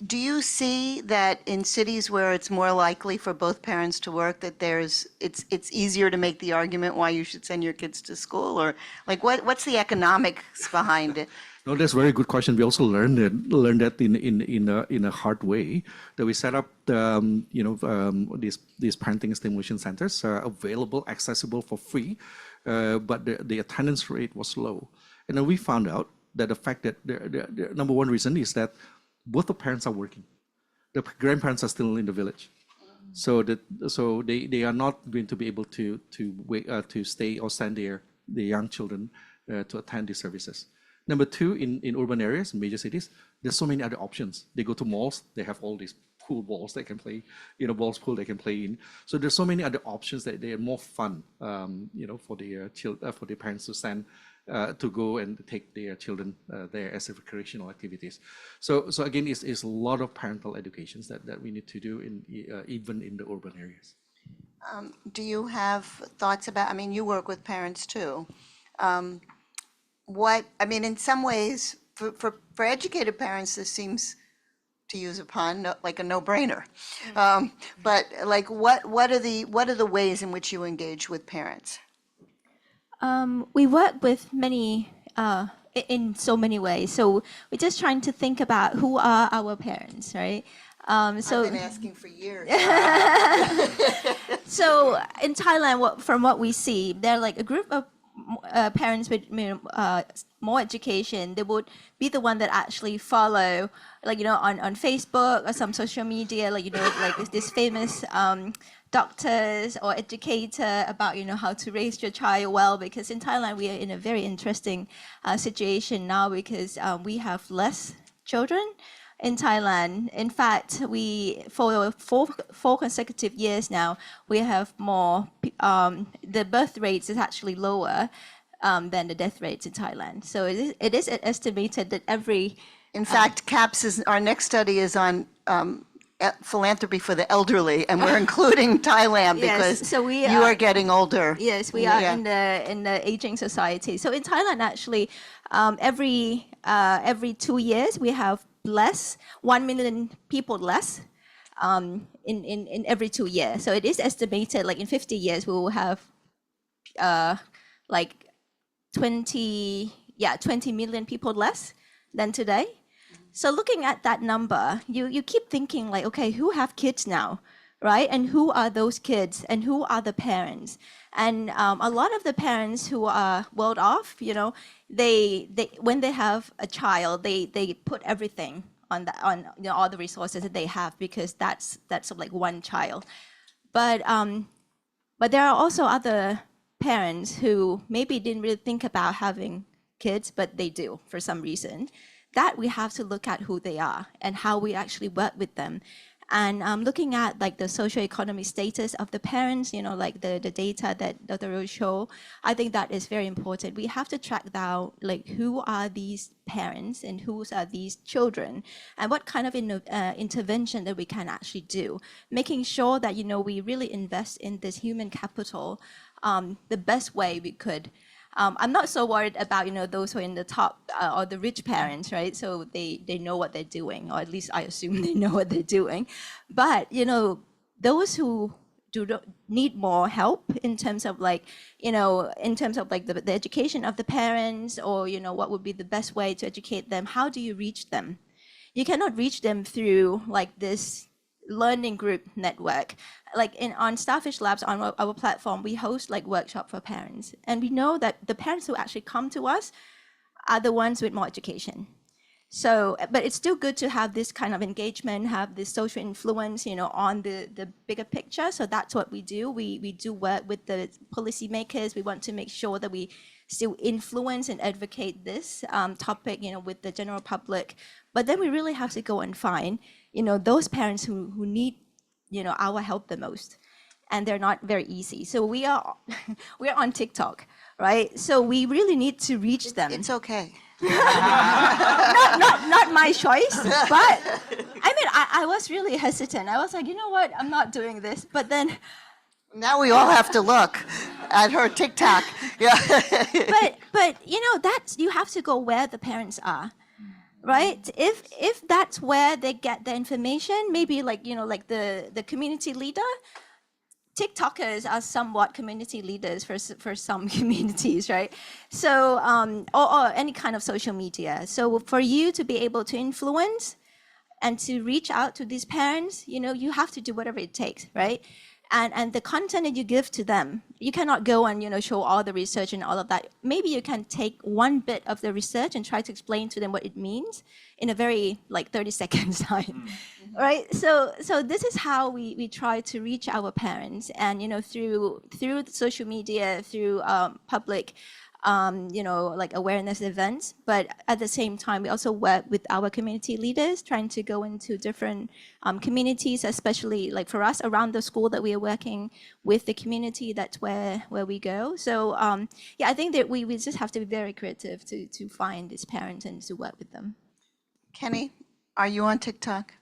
do you see that in cities where it's more likely for both parents to work, that it's easier to make the argument why you should send your kids to school, or like what's the economics behind it? No, that's a very good question. We also learned that in a hard way, that we set up these parenting stimulation centers available, accessible for free, but the attendance rate was low. And then we found out that the fact that the number one reason is that both the parents are working. The grandparents are still in the village, so they are not going to be able to stay or send their young children to attend these services. Number two, in urban areas, major cities, there's so many other options. They go to malls, they have all these pool balls they can play, balls pool they can play in. So there's so many other options that they are more fun, for the parents to send to go and take their children there as recreational activities. So again, it's a lot of parental educations that we need to do even in the urban areas. Do you have thoughts about, I mean, you work with parents too. In some ways, for educated parents, this seems, to use a pun, like a no-brainer. But like, what are the ways in which you engage with parents? We work with many, in so many ways. So we're just trying to think about who are our parents, right? I've been asking for years. So in Thailand, from what we see, they're like a group of parents with more education. They would be the one that actually follow, like, on Facebook or some social media, like, like this famous doctors or educator about, how to raise your child well, because in Thailand, we are in a very interesting situation now because we have less children in Thailand. In fact, for four consecutive years now, we have more, the birth rates is actually lower than the death rates in Thailand. So it is estimated that In fact, our next study is on philanthropy for the elderly, and we're including Thailand because you are getting older. Yes, we are in the aging society. So in Thailand, actually, every 2 years, we have 1 million people less in every 2 years. So it is estimated, like in 50 years, we will have like 20 million people less than today. So looking at that number, you keep thinking like, okay, who have kids now, right? And who are those kids and who are the parents? And a lot of the parents who are well off, they when they have a child, they put everything on all the resources that they have because that's sort of like one child. But there are also other parents who maybe didn't really think about having kids, but they do for some reason. That we have to look at who they are and how we actually work with them. And looking at like the socioeconomic status of the parents, like the data that Dr. Rose showed, I think that is very important. We have to track down like who are these parents and who are these children and what kind of intervention that we can actually do, making sure that, we really invest in this human capital the best way we could. I'm not so worried about, those who are in the top or the rich parents, right? So they know what they're doing, or at least I assume they know what they're doing. But, those who need more help in terms of like, the education of the parents or, what would be the best way to educate them, how do you reach them? You cannot reach them through like this learning group network. Like on Starfish Labs, on our platform, we host like workshop for parents. And we know that the parents who actually come to us are the ones with more education. So, but it's still good to have this kind of engagement, have this social influence, on the bigger picture. So that's what we do. We do work with the policymakers. We want to make sure that we still influence and advocate this topic, with the general public. But then we really have to go and find, those parents who need, our help the most, and they're not very easy. So we are on TikTok, right? So we really need to reach them. It's okay. not my choice, but I was really hesitant. I was like, you know what? I'm not doing this. But then now we all have to look at her TikTok. Yeah. but that's, you have to go where the parents are. Right? If that's where they get the information, maybe like, like the community leader, TikTokers are somewhat community leaders for some communities, right? So, or any kind of social media. So for you to be able to influence and to reach out to these parents, you have to do whatever it takes, right? And the content that you give to them, you cannot go and show all the research and all of that. Maybe you can take one bit of the research and try to explain to them what it means in a very 30 seconds time, right? So this is how we try to reach our parents, and through social media, through public awareness events. But at the same time, we also work with our community leaders, trying to go into different communities, especially like for us around the school that we are working with the community. That's where we go. So I think that we just have to be very creative to find these parents and to work with them. Kenny, are you on TikTok?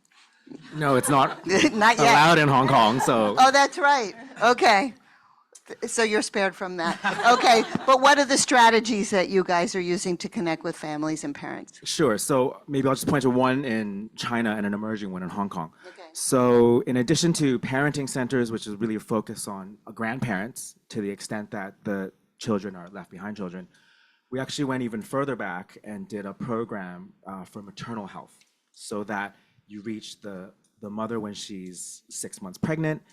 No, it's not Not yet. allowed in Hong Kong, so. Oh, that's right. Okay. So you're spared from that. Okay, but what are the strategies that you guys are using to connect with families and parents? Sure. So maybe I'll just point to one in China and an emerging one in Hong Kong. Okay. So in addition to parenting centers, which is really a focus on grandparents to the extent that the children are left behind children, we actually went even further back and did a program for maternal health so that you reach the mother when she's 6 months pregnant,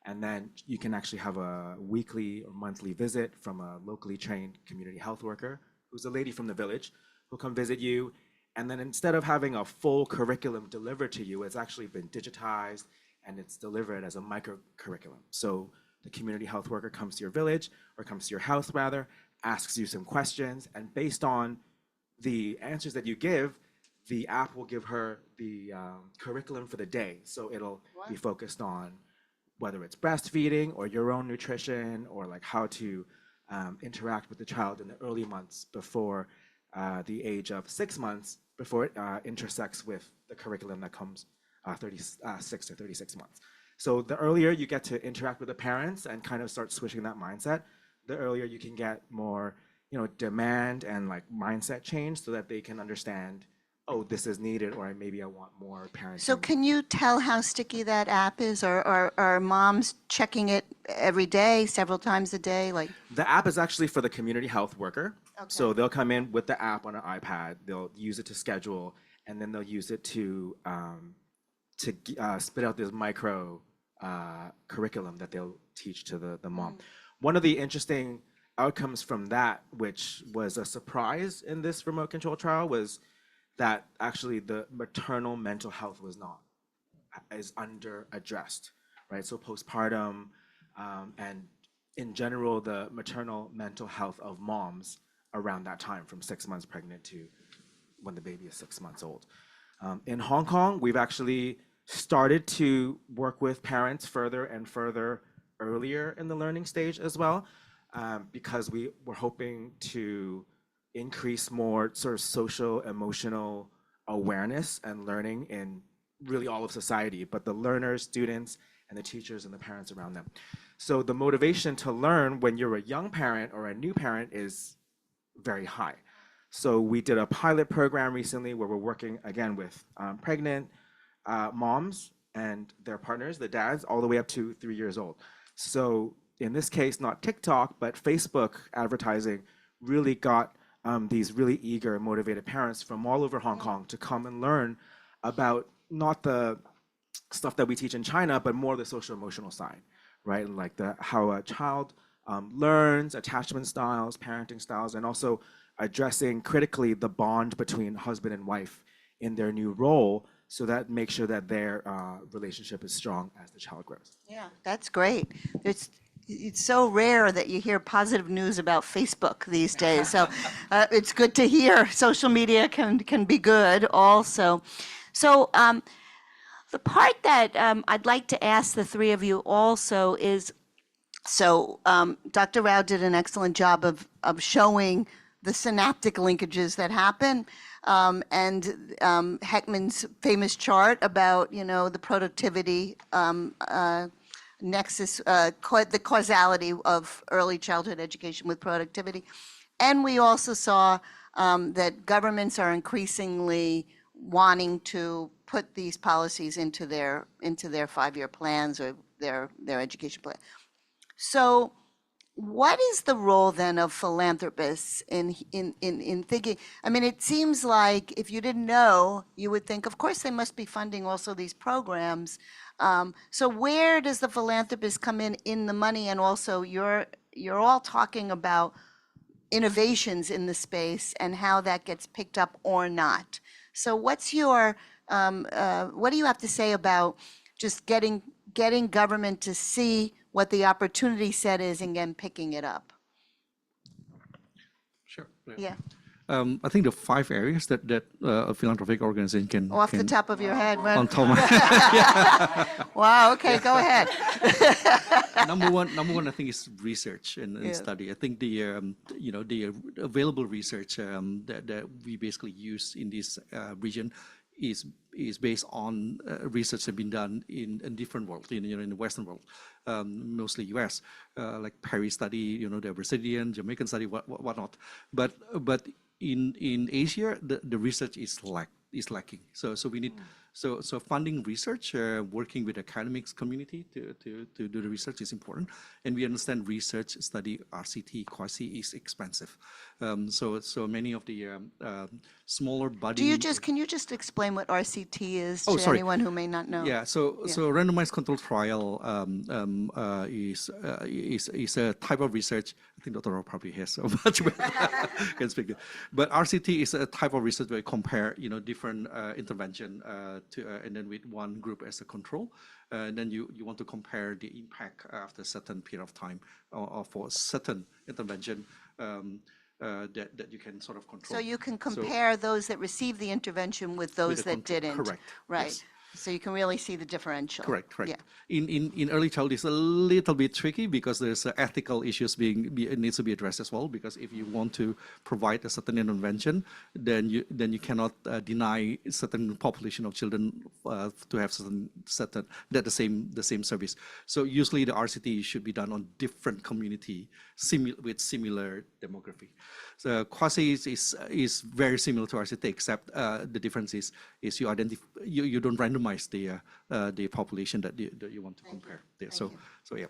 and then you can actually have a weekly or monthly visit from a locally trained community health worker, who's a lady from the village, who'll come visit you. And then instead of having a full curriculum delivered to you, it's actually been digitized and it's delivered as a micro curriculum. So the community health worker comes to your village, or comes to your house rather, asks you some questions, and based on the answers that you give, the app will give her the curriculum for the day. So it'll be focused on whether it's breastfeeding or your own nutrition, or like how to interact with the child in the early months before the age of 6 months, before it intersects with the curriculum that comes 36 to 36 months. So the earlier you get to interact with the parents and kind of start switching that mindset, the earlier you can get more, demand and like mindset change so that they can understand, oh, this is needed, or maybe I want more parenting. So can you tell how sticky that app is, or are moms checking it every day, several times a day? Like, the app is actually for the community health worker. Okay. So they'll come in with the app on an iPad, they'll use it to schedule, and then they'll use it to spit out this micro curriculum that they'll teach to the mom. One of the interesting outcomes from that, which was a surprise in this remote control trial, was that actually the maternal mental health is under addressed, right? So postpartum and in general, the maternal mental health of moms around that time, from 6 months pregnant to when the baby is 6 months old. In Hong Kong, we've actually started to work with parents further and further earlier in the learning stage as well, because we were hoping to increase more sort of social, emotional awareness and learning in really all of society, but the learners, students, and the teachers and the parents around them. So the motivation to learn when you're a young parent or a new parent is very high. So we did a pilot program recently where we're working again with pregnant moms and their partners, the dads, all the way up to 3 years old. So in this case, not TikTok, but Facebook advertising really got these really eager, motivated parents from all over Hong Kong to come and learn about not the stuff that we teach in China, but more the social emotional side, right? Like how a child learns, attachment styles, parenting styles, and also addressing critically the bond between husband and wife in their new role, so that make sure that their relationship is strong as the child grows. yeah, that's great. It's so rare that you hear positive news about Facebook these days. So it's good to hear. Social media can be good also. So the part that I'd like to ask the three of you also is, so Dr. Rao did an excellent job of showing the synaptic linkages that happen, and Heckman's famous chart about, the productivity nexus, the causality of early childhood education with productivity. And we also saw that governments are increasingly wanting to put these policies into their 5-year plans or their education plan. So what is the role then of philanthropists in thinking? I mean, it seems like if you didn't know, you would think, of course, they must be funding also these programs. So where does the philanthropist come in the money? And also, you're all talking about innovations in the space and how that gets picked up or not. So what's your what do you have to say about just getting government to see what the opportunity set is and then picking it up? Sure. Yeah. I think the 5 areas that a philanthropic organization can Off the top of your head. on top of my Wow. Okay. Go ahead. number one, I think is research and study. I think the available research that we basically use in this region is based on research that has been done in different world, in the Western world, mostly U.S., like Paris study, the Brazilian, Jamaican study, whatnot. But in Asia, the research is lacking. So we need so funding research, working with academics community to do the research is important. And we understand research study RCT quasi is expensive. So many of the smaller body. Can you just explain what RCT is Oh, to sorry. anyone who may not know? Yeah, so randomized controlled trial is a type of research. I think Dr. Rao probably has so much can speak. But RCT is a type of research where you compare, different intervention and then with one group as a control. And then you want to compare the impact after a certain period of time or for a certain intervention that you can sort of control. So you can compare those that received the intervention with those that didn't. Correct. Right. Yes. So you can really see the differential. Correct. Yeah. In early childhood, it's a little bit tricky because there's ethical issues it needs to be addressed as well. Because if you want to provide a certain intervention, then you cannot deny a certain population of children to have the same service. So usually the RCT should be done on different community with similar demography. So quasi is very similar to RCT, except the difference is you don't randomize the population that you want to compare. There. So yeah,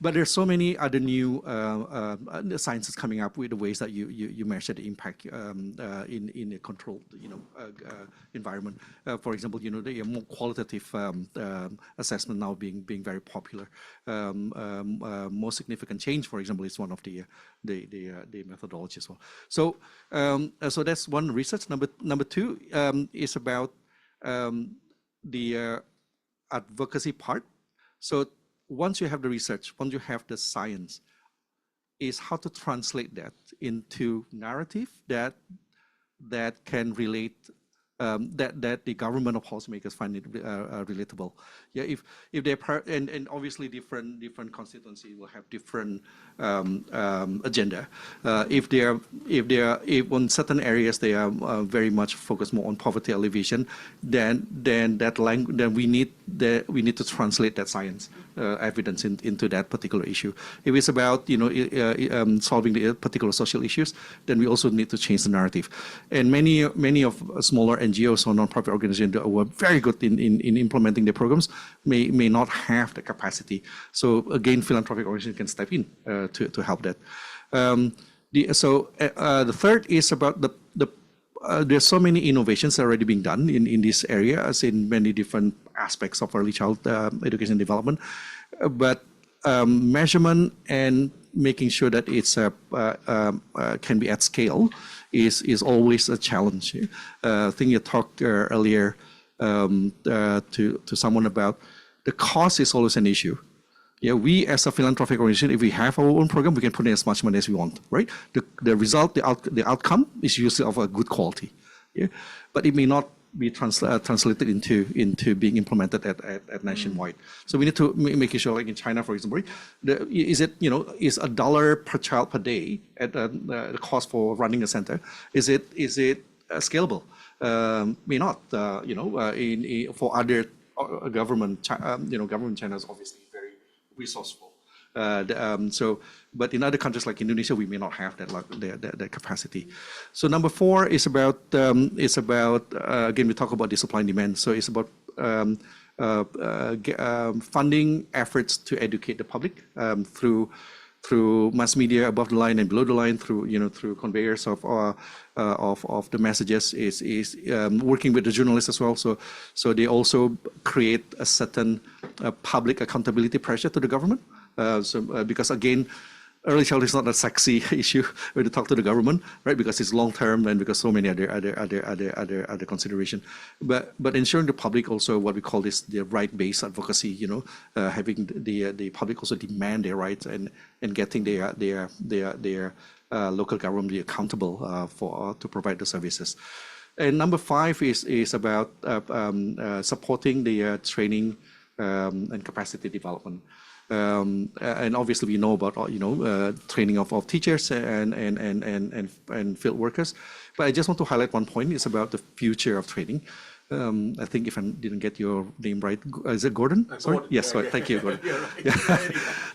but there's so many other new sciences coming up with the ways that you measure the impact in a controlled environment. For example, the more qualitative assessment now being very popular. More significant change, for example, is one of the methodology as well. So so that's one research. Number two is about the advocacy part. So once you have the research, once you have the science, is how to translate that into narrative that can relate, that the government or policymakers find it relatable. Yeah, if they're and obviously different constituency will have different agenda. If on certain areas they are very much focused more on poverty alleviation, then we need to translate that science evidence into that particular issue. If it's about solving the particular social issues, then we also need to change the narrative. And many of smaller NGOs or nonprofit organizations that were very good in implementing their programs may not have the capacity. So again, philanthropic organizations can step in to help that. The third is about there's so many innovations already being done in this area, as in many different aspects of early child education and development. But measurement and making sure that it's can be at scale is always a challenge. I think you talked earlier to someone about the cost is always an issue. Yeah, we as a philanthropic organization, if we have our own program, we can put in as much money as we want, right? The result, the outcome is usually of a good quality. Yeah, but it may not be translated into being implemented at nationwide. So we need to make sure, like in China, for example, is $1 per child per day at the cost for running a center? Is it scalable? May not. For other government China is obviously very resourceful. But in other countries like Indonesia, we may not have that capacity. So number 4 is about again, we talk about the supply and demand. So it's about funding efforts to educate the public through mass media above the line and below the line, through conveyors of the messages, is working with the journalists as well. So they also create a certain public accountability pressure to the government. Because again, early childhood is not a sexy issue when you talk to the government, right? Because it's long term and because so many other consideration. But ensuring the public also what we call this the right-based advocacy, having the public also demand their rights and getting their local government be accountable to provide the services. And number 5 is about supporting the training and capacity development. And obviously we know about training of teachers and field workers, but I just want to highlight one point. It's about the future of training. I think if I didn't get your name right, is it Gordon? Sorry? Gordon. Yes, right. Thank you, Gordon. Yeah.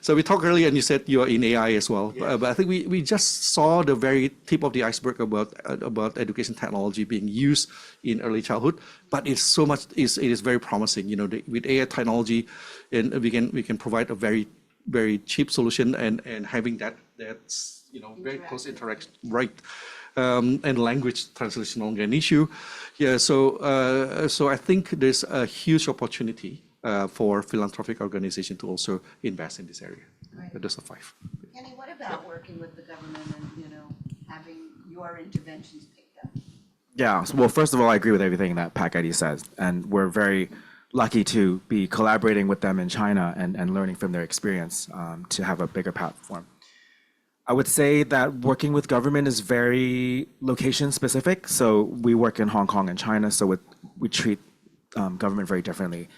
So we talked earlier and you said you are in AI as well. But I think we just saw the very tip of the iceberg about education technology being used in early childhood. But it's so much, it is very promising. You know, with AI technology, and we can provide a very cheap solution, and having that's very close interaction, right? And language translation longer an issue. Yeah, so I think there's a huge opportunity for philanthropic organization to also invest in this area. Right. Those are 5. Kenny, what about working with the government and, having your interventions picked up? Yeah, well, first of all, I agree with everything that Pak Eddy says, and we're very lucky to be collaborating with them in China and learning from their experience to have a bigger platform. I would say that working with government is very location specific. So we work in Hong Kong and China, so we treat government very differently.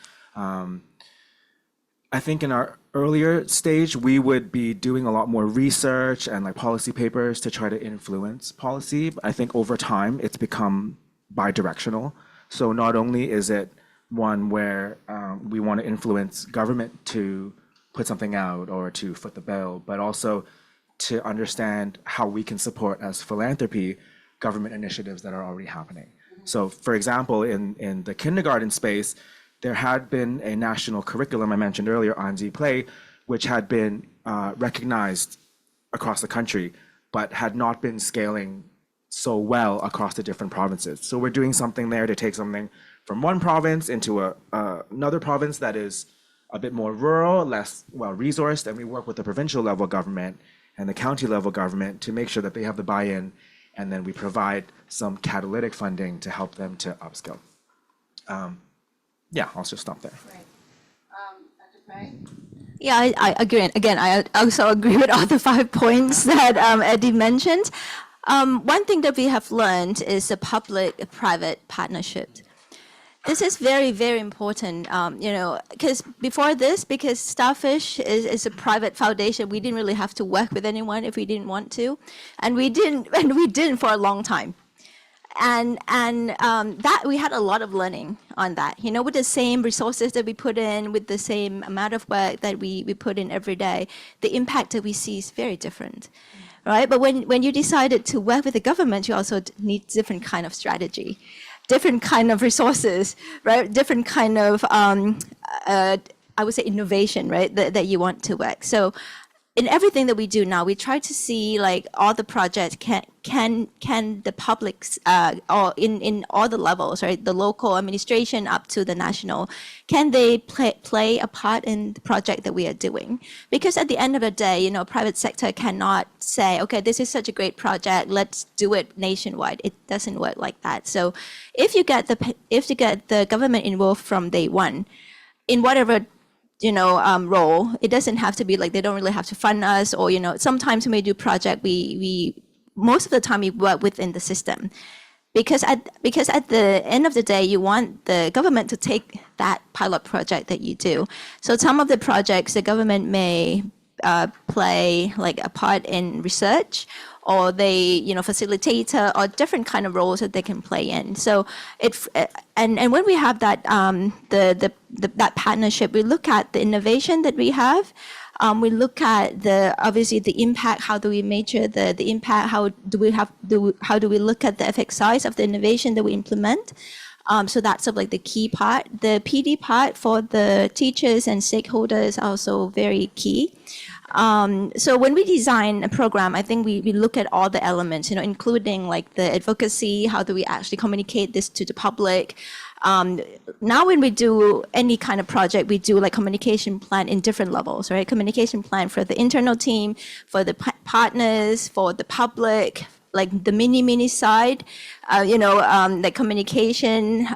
I think in our earlier stage, we would be doing a lot more research and like policy papers to try to influence policy. But I think over time, it's become bi-directional. So not only is it one where we want to influence government to put something out or to foot the bill, but also to understand how we can support as philanthropy government initiatives that are already happening. So for example, in the kindergarten space, there had been a national curriculum I mentioned earlier, Anzi Prae, which had been recognized across the country, but had not been scaling so well across the different provinces. So we're doing something there to take something from one province into another province that is a bit more rural, less well-resourced, and we work with the provincial level government and the county level government to make sure that they have the buy-in, and then we provide some catalytic funding to help them to upskill. Yeah, I'll just stop there. Right. Dr. Prae? Yeah, I agree. Again, I also agree with all the 5 points that Eddy mentioned. One thing that we have learned is a public-private partnership. This is very, very important, because before this, because Starfish is a private foundation, we didn't really have to work with anyone if we didn't want to, and we didn't for a long time. And that we had a lot of learning on that, with the same resources that we put in, with the same amount of work that we put in every day, the impact that we see is very different, right? But when you decided to work with the government, you also need different kind of strategy, different kind of resources, right? Different kind of, I would say, innovation, right? That you want to work. So in everything that we do now, we try to see like all the projects can the publics or in all the levels, right, the local administration up to the national, can they play a part in the project that we are doing? Because at the end of the day, private sector cannot say, okay, this is such a great project, let's do it nationwide. It doesn't work like that. So if you get the government involved from day one, in whatever role, it doesn't have to be like they don't really have to fund us, or sometimes when we do project, we most of the time we work within the system, because at the end of the day, you want the government to take that pilot project that you do. So some of the projects the government may play like a part in research, or they, facilitator, or different kind of roles that they can play in. So and when we have that that partnership, we look at the innovation that we have. We look at obviously the impact. How do we measure the impact? How do we look at the effect size of the innovation that we implement? So that's sort of like the key part. The PD part for the teachers and stakeholders are also very key. So when we design a program, I think we look at all the elements, including like the advocacy, how do we actually communicate this to the public? Now when we do any kind of project, we do like communication plan in different levels, right? Communication plan for the internal team, for the partners, for the public, like the mini side, like communication,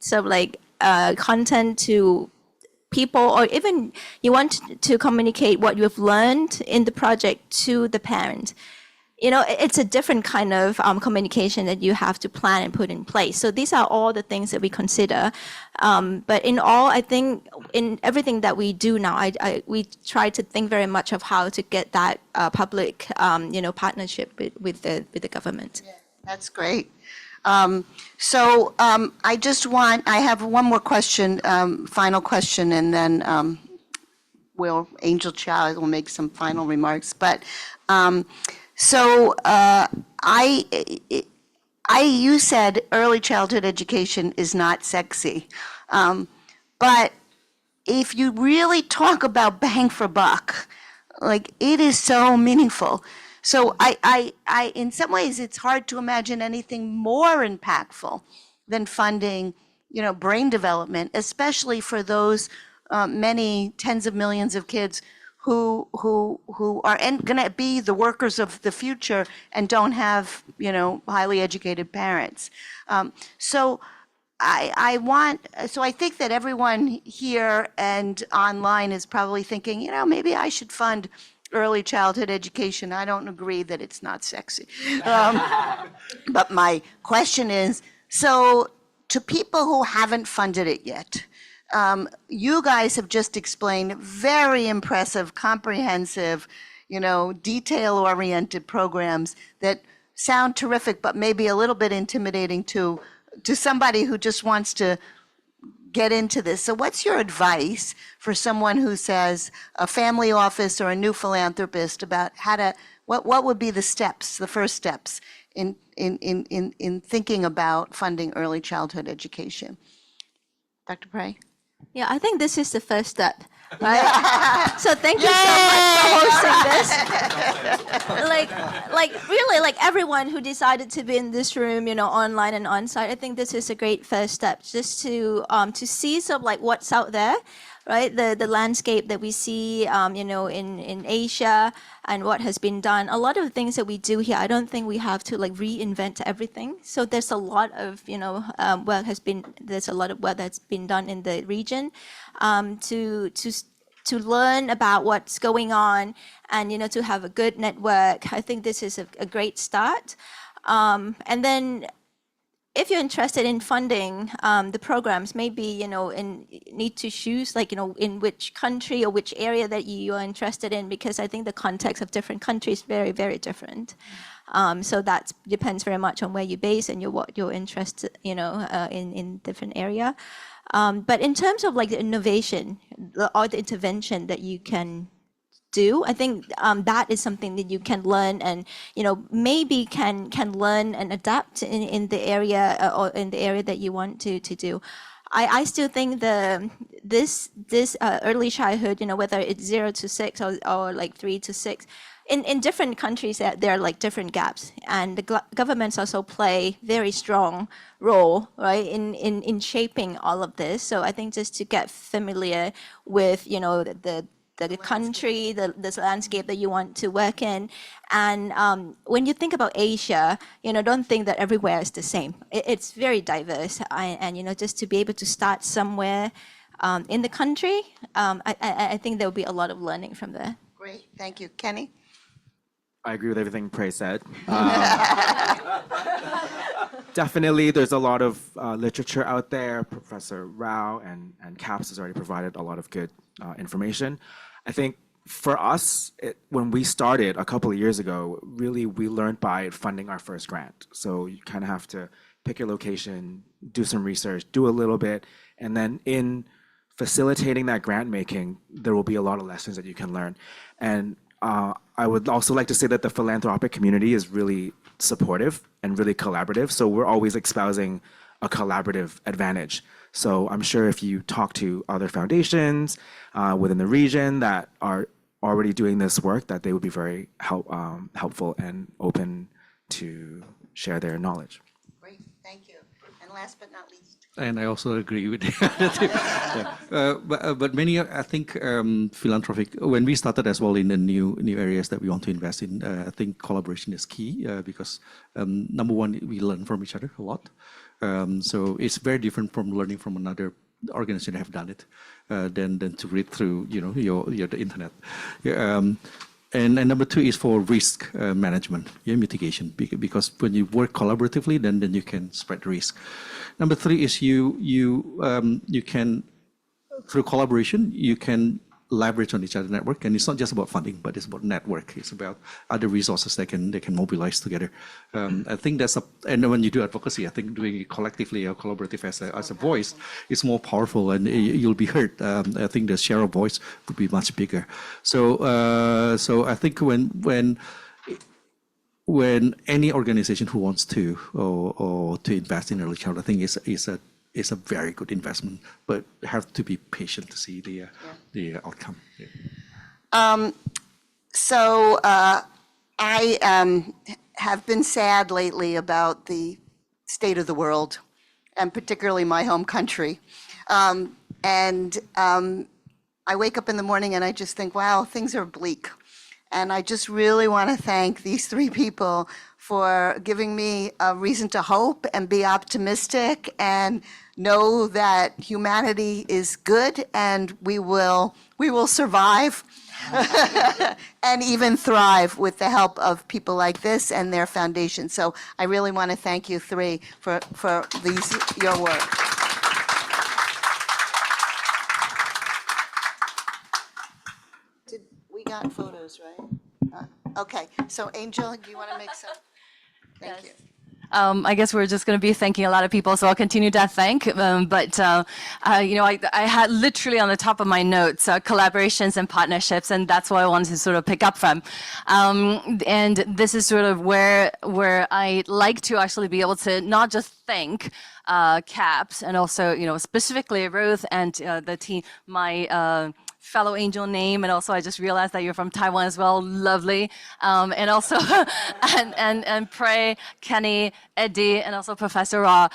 sort of like content to people, or even you want to communicate what you've learned in the project to the parent. It's a different kind of communication that you have to plan and put in place. So these are all the things that we consider. But in all, I think in everything that we do now, we try to think very much of how to get that public, partnership with the government. Yeah, that's great. I have one more question, final question, and then Angel Chia will make some final remarks. But you said early childhood education is not sexy, but if you really talk about bang for buck, like it is so meaningful. So in some ways, it's hard to imagine anything more impactful than funding, brain development, especially for those many tens of millions of kids who are going to be the workers of the future and don't have, highly educated parents. So I think that everyone here and online is probably thinking, maybe I should fund early childhood education. I don't agree that it's not sexy. But my question is, so to people who haven't funded it yet, you guys have just explained very impressive, comprehensive, detail-oriented programs that sound terrific, but maybe a little bit intimidating to somebody who just wants to get into this. So what's your advice for someone who says, a family office or a new philanthropist, about what would be the first steps in thinking about funding early childhood education? Dr. Prae? Yeah, I think this is the first step, right? So thank you so much for hosting this. Really, everyone who decided to be in this room, online and on-site, I think this is a great first step, just to see sort of what's out there, right? The landscape that we see, in Asia and what has been done. A lot of the things that we do here, I don't think we have to reinvent everything. So there's a lot of, there's a lot of work that's been done in the region to learn about what's going on and, to have a good network. I think this is a great start. And then if you're interested in funding the programs, maybe, need to choose in which country or which area that you are interested in, because I think the context of different countries is very, very different. So that depends very much on where you're based and what you're interested, in different area. But in terms of the innovation or the intervention that you can do, I think that is something that you can learn and maybe can learn and adapt in the area or in the area that you want to do. I still think this early childhood, whether it's 0 to 6 or 3 to 6, in different countries there are different gaps, and the governments also play very strong role, right, in shaping all of this. So I think just to get familiar with the country, this landscape that you want to work in. And when you think about Asia, don't think that everywhere is the same. It's very diverse. And just to be able to start somewhere in the country, I think there will be a lot of learning from there. Great, thank you. Kenny? I agree with everything Prae said. Definitely, there's a lot of literature out there. Professor Rao and CAPS has already provided a lot of good information. I think for us, when we started a couple of years ago, really we learned by funding our first grant. So you kind of have to pick your location, do some research, do a little bit, and then in facilitating that grant making, there will be a lot of lessons that you can learn. And I would also like to say that the philanthropic community is really supportive and really collaborative. So we're always espousing a collaborative advantage. So I'm sure if you talk to other foundations within the region that are already doing this work, that they would be very helpful and open to share their knowledge. Great, thank you. And last but not least. And I also agree with but many, I think, philanthropic, when we started as well in the new areas that we want to invest in, I think collaboration is key because number one, we learn from each other a lot. So it's very different from learning from another organization that have done it than to read through, the internet. And number two is for risk management, mitigation, because when you work collaboratively, then you can spread risk. Number three is you can, through collaboration, you can leverage on each other network. And it's not just about funding, but it's about network. It's about other resources they can mobilize together. I think and when you do advocacy, I think doing it collectively or collaborative as a voice is more powerful, and you'll be heard. I think the share of voice would be much bigger. So I think when any organization who wants to or to invest in early childhood, I think is a very good investment, but have to be patient to see the outcome. Yeah. So I have been sad lately about the state of the world, and particularly my home country. And I wake up in the morning and I just think, wow, things are bleak. And I just really want to thank these three people for giving me a reason to hope and be optimistic and know that humanity is good and we will survive and even thrive with the help of people like this and their foundation. So I really want to thank you three for your work. We got photos, right? Okay, so Angel, do you want to make some? Thank you. I guess we're just going to be thanking a lot of people, so I'll continue to thank. But I had literally on the top of my notes collaborations and partnerships, and that's what I wanted to sort of pick up from. And this is sort of where I like to actually be able to not just thank CAPS and also specifically Ruth and the team, my fellow Angel name, and also I just realized that you're from Taiwan as well, lovely, and also and Prae, Kenny, Eddy, and also Professor Ra,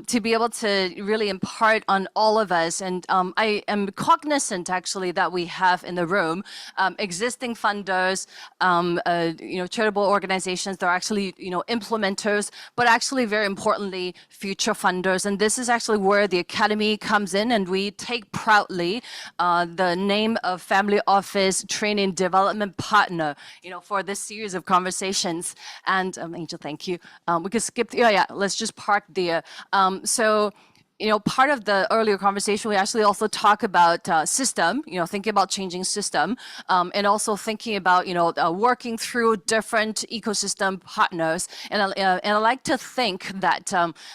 to be able to really impart on all of us. And I am cognizant actually that we have in the room existing funders, charitable organizations that are actually implementers, but actually very importantly future funders. And this is actually where the Academy comes in, and we take proudly the name of Family Office Training Development Partner, for this series of conversations. And Angel, thank you. We could skip. Let's just park there. Part of the earlier conversation, we actually also talk about system, thinking about changing system, and also thinking about, working through different ecosystem partners. And I like to think that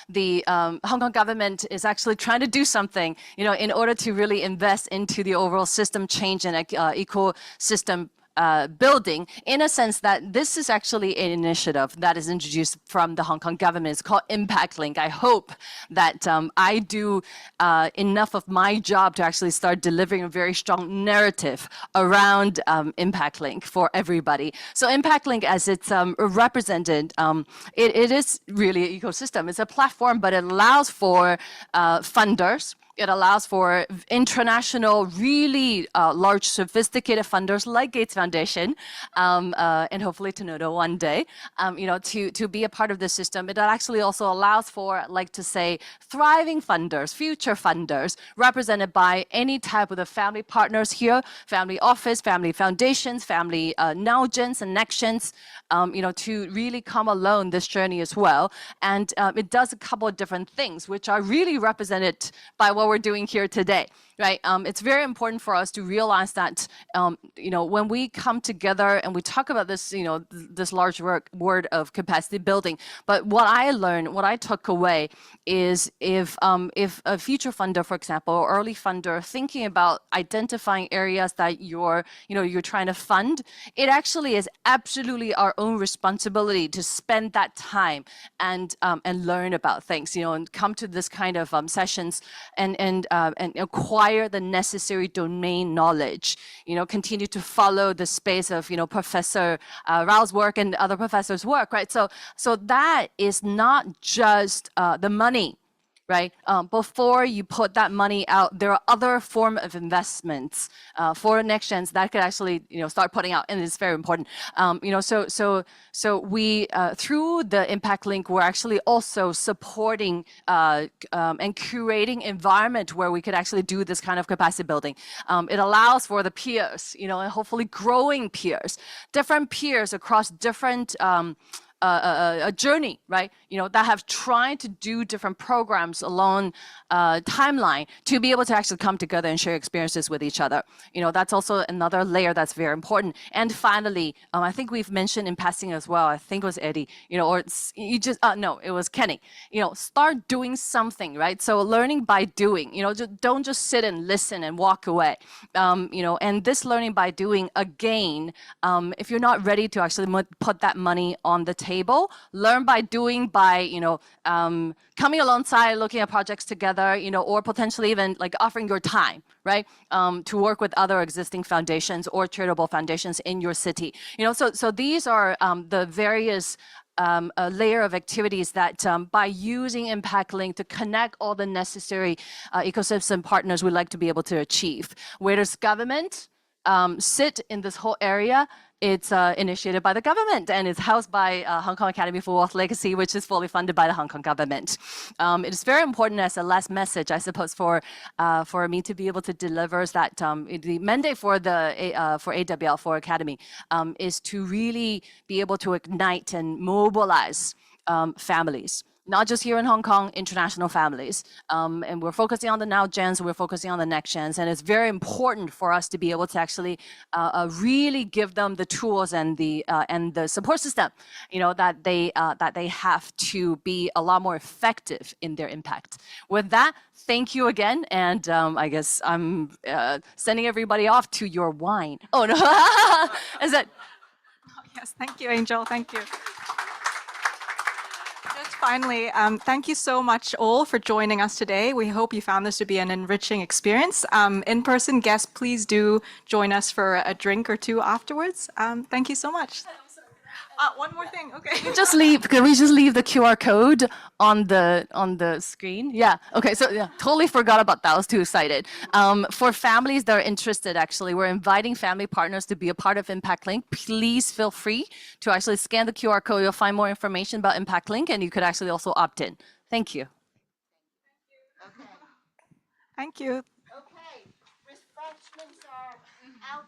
the Hong Kong government is actually trying to do something, in order to really invest into the overall system change and ecosystem building, in a sense that this is actually an initiative that is introduced from the Hong Kong government. It's called Impact Link. I hope that I do enough of my job to actually start delivering a very strong narrative around Impact Link for everybody. So Impact Link, as it's represented, it is really an ecosystem. It's a platform, but it allows for funders. It allows for international, really large, sophisticated funders like Gates Foundation, and hopefully Tanoto one day, to be a part of the system. It actually also allows for, I like to say, thriving funders, future funders, represented by any type of the family partners here, family office, family foundations, family now-gens and next-gens, to really come along this journey as well. And it does a couple of different things, which are really represented by what we're doing here today, right? It's very important for us to realize that, when we come together and we talk about this, this large word of capacity building. But what I learned, what I took away is if a future funder, for example, or early funder, thinking about identifying areas that you're trying to fund, it actually is absolutely our own responsibility to spend that time and learn about things, and come to this kind of sessions and acquire the necessary domain knowledge, continue to follow the space of, Professor Rao's work and other professors' work, right? So that is not just the money, right? Before you put that money out, there are other form of investments for next gens that could actually, start putting out, and it's very important. So we, through the Impact Link, we're actually also supporting and curating environment where we could actually do this kind of capacity building. It allows for the peers, and hopefully growing peers, different peers across different a journey, right? That have tried to do different programs along timeline to be able to actually come together and share experiences with each other. That's also another layer that's very important. And finally, I think we've mentioned in passing as well, I think it was Eddy, no, it was Kenny, start doing something, right? So learning by doing, don't just sit and listen and walk away. And this learning by doing, again, if you're not ready to actually put that money on the table, learn by doing, by, coming alongside, looking at projects together, or potentially even like offering your time, right? To work with other existing foundations or charitable foundations in your city. So these are the various a layer of activities that by using Impact Link to connect all the necessary ecosystem partners we'd like to be able to achieve. Where does government sit in this whole area? It's initiated by the government and is housed by Hong Kong Academy for Wealth Legacy, which is fully funded by the Hong Kong government. It is very important as a last message, I suppose, for me to be able to deliver that the mandate for the for AWL, for Academy, is to really be able to ignite and mobilize families. Not just here in Hong Kong, international families. And we're focusing on the now gens, we're focusing on the next gens. And it's very important for us to be able to actually really give them the tools and the support system, that they have to be a lot more effective in their impact. With that, thank you again. And I guess I'm sending everybody off to your wine. Oh, no. Is that? Yes, thank you, Angel. Thank you. Finally, thank you so much all for joining us today. We hope you found this to be an enriching experience. In-person guests, please do join us for a drink or two afterwards. Thank you so much. One more thing, okay. Can we just leave the QR code on the screen? Yeah, okay, so yeah, totally forgot about that, I was too excited. For families that are interested, actually, we're inviting family partners to be a part of Impact Link. Please feel free to actually scan the QR code. You'll find more information about Impact Link, and you could actually also opt in. Thank you. Thank you. Okay, refreshments are out.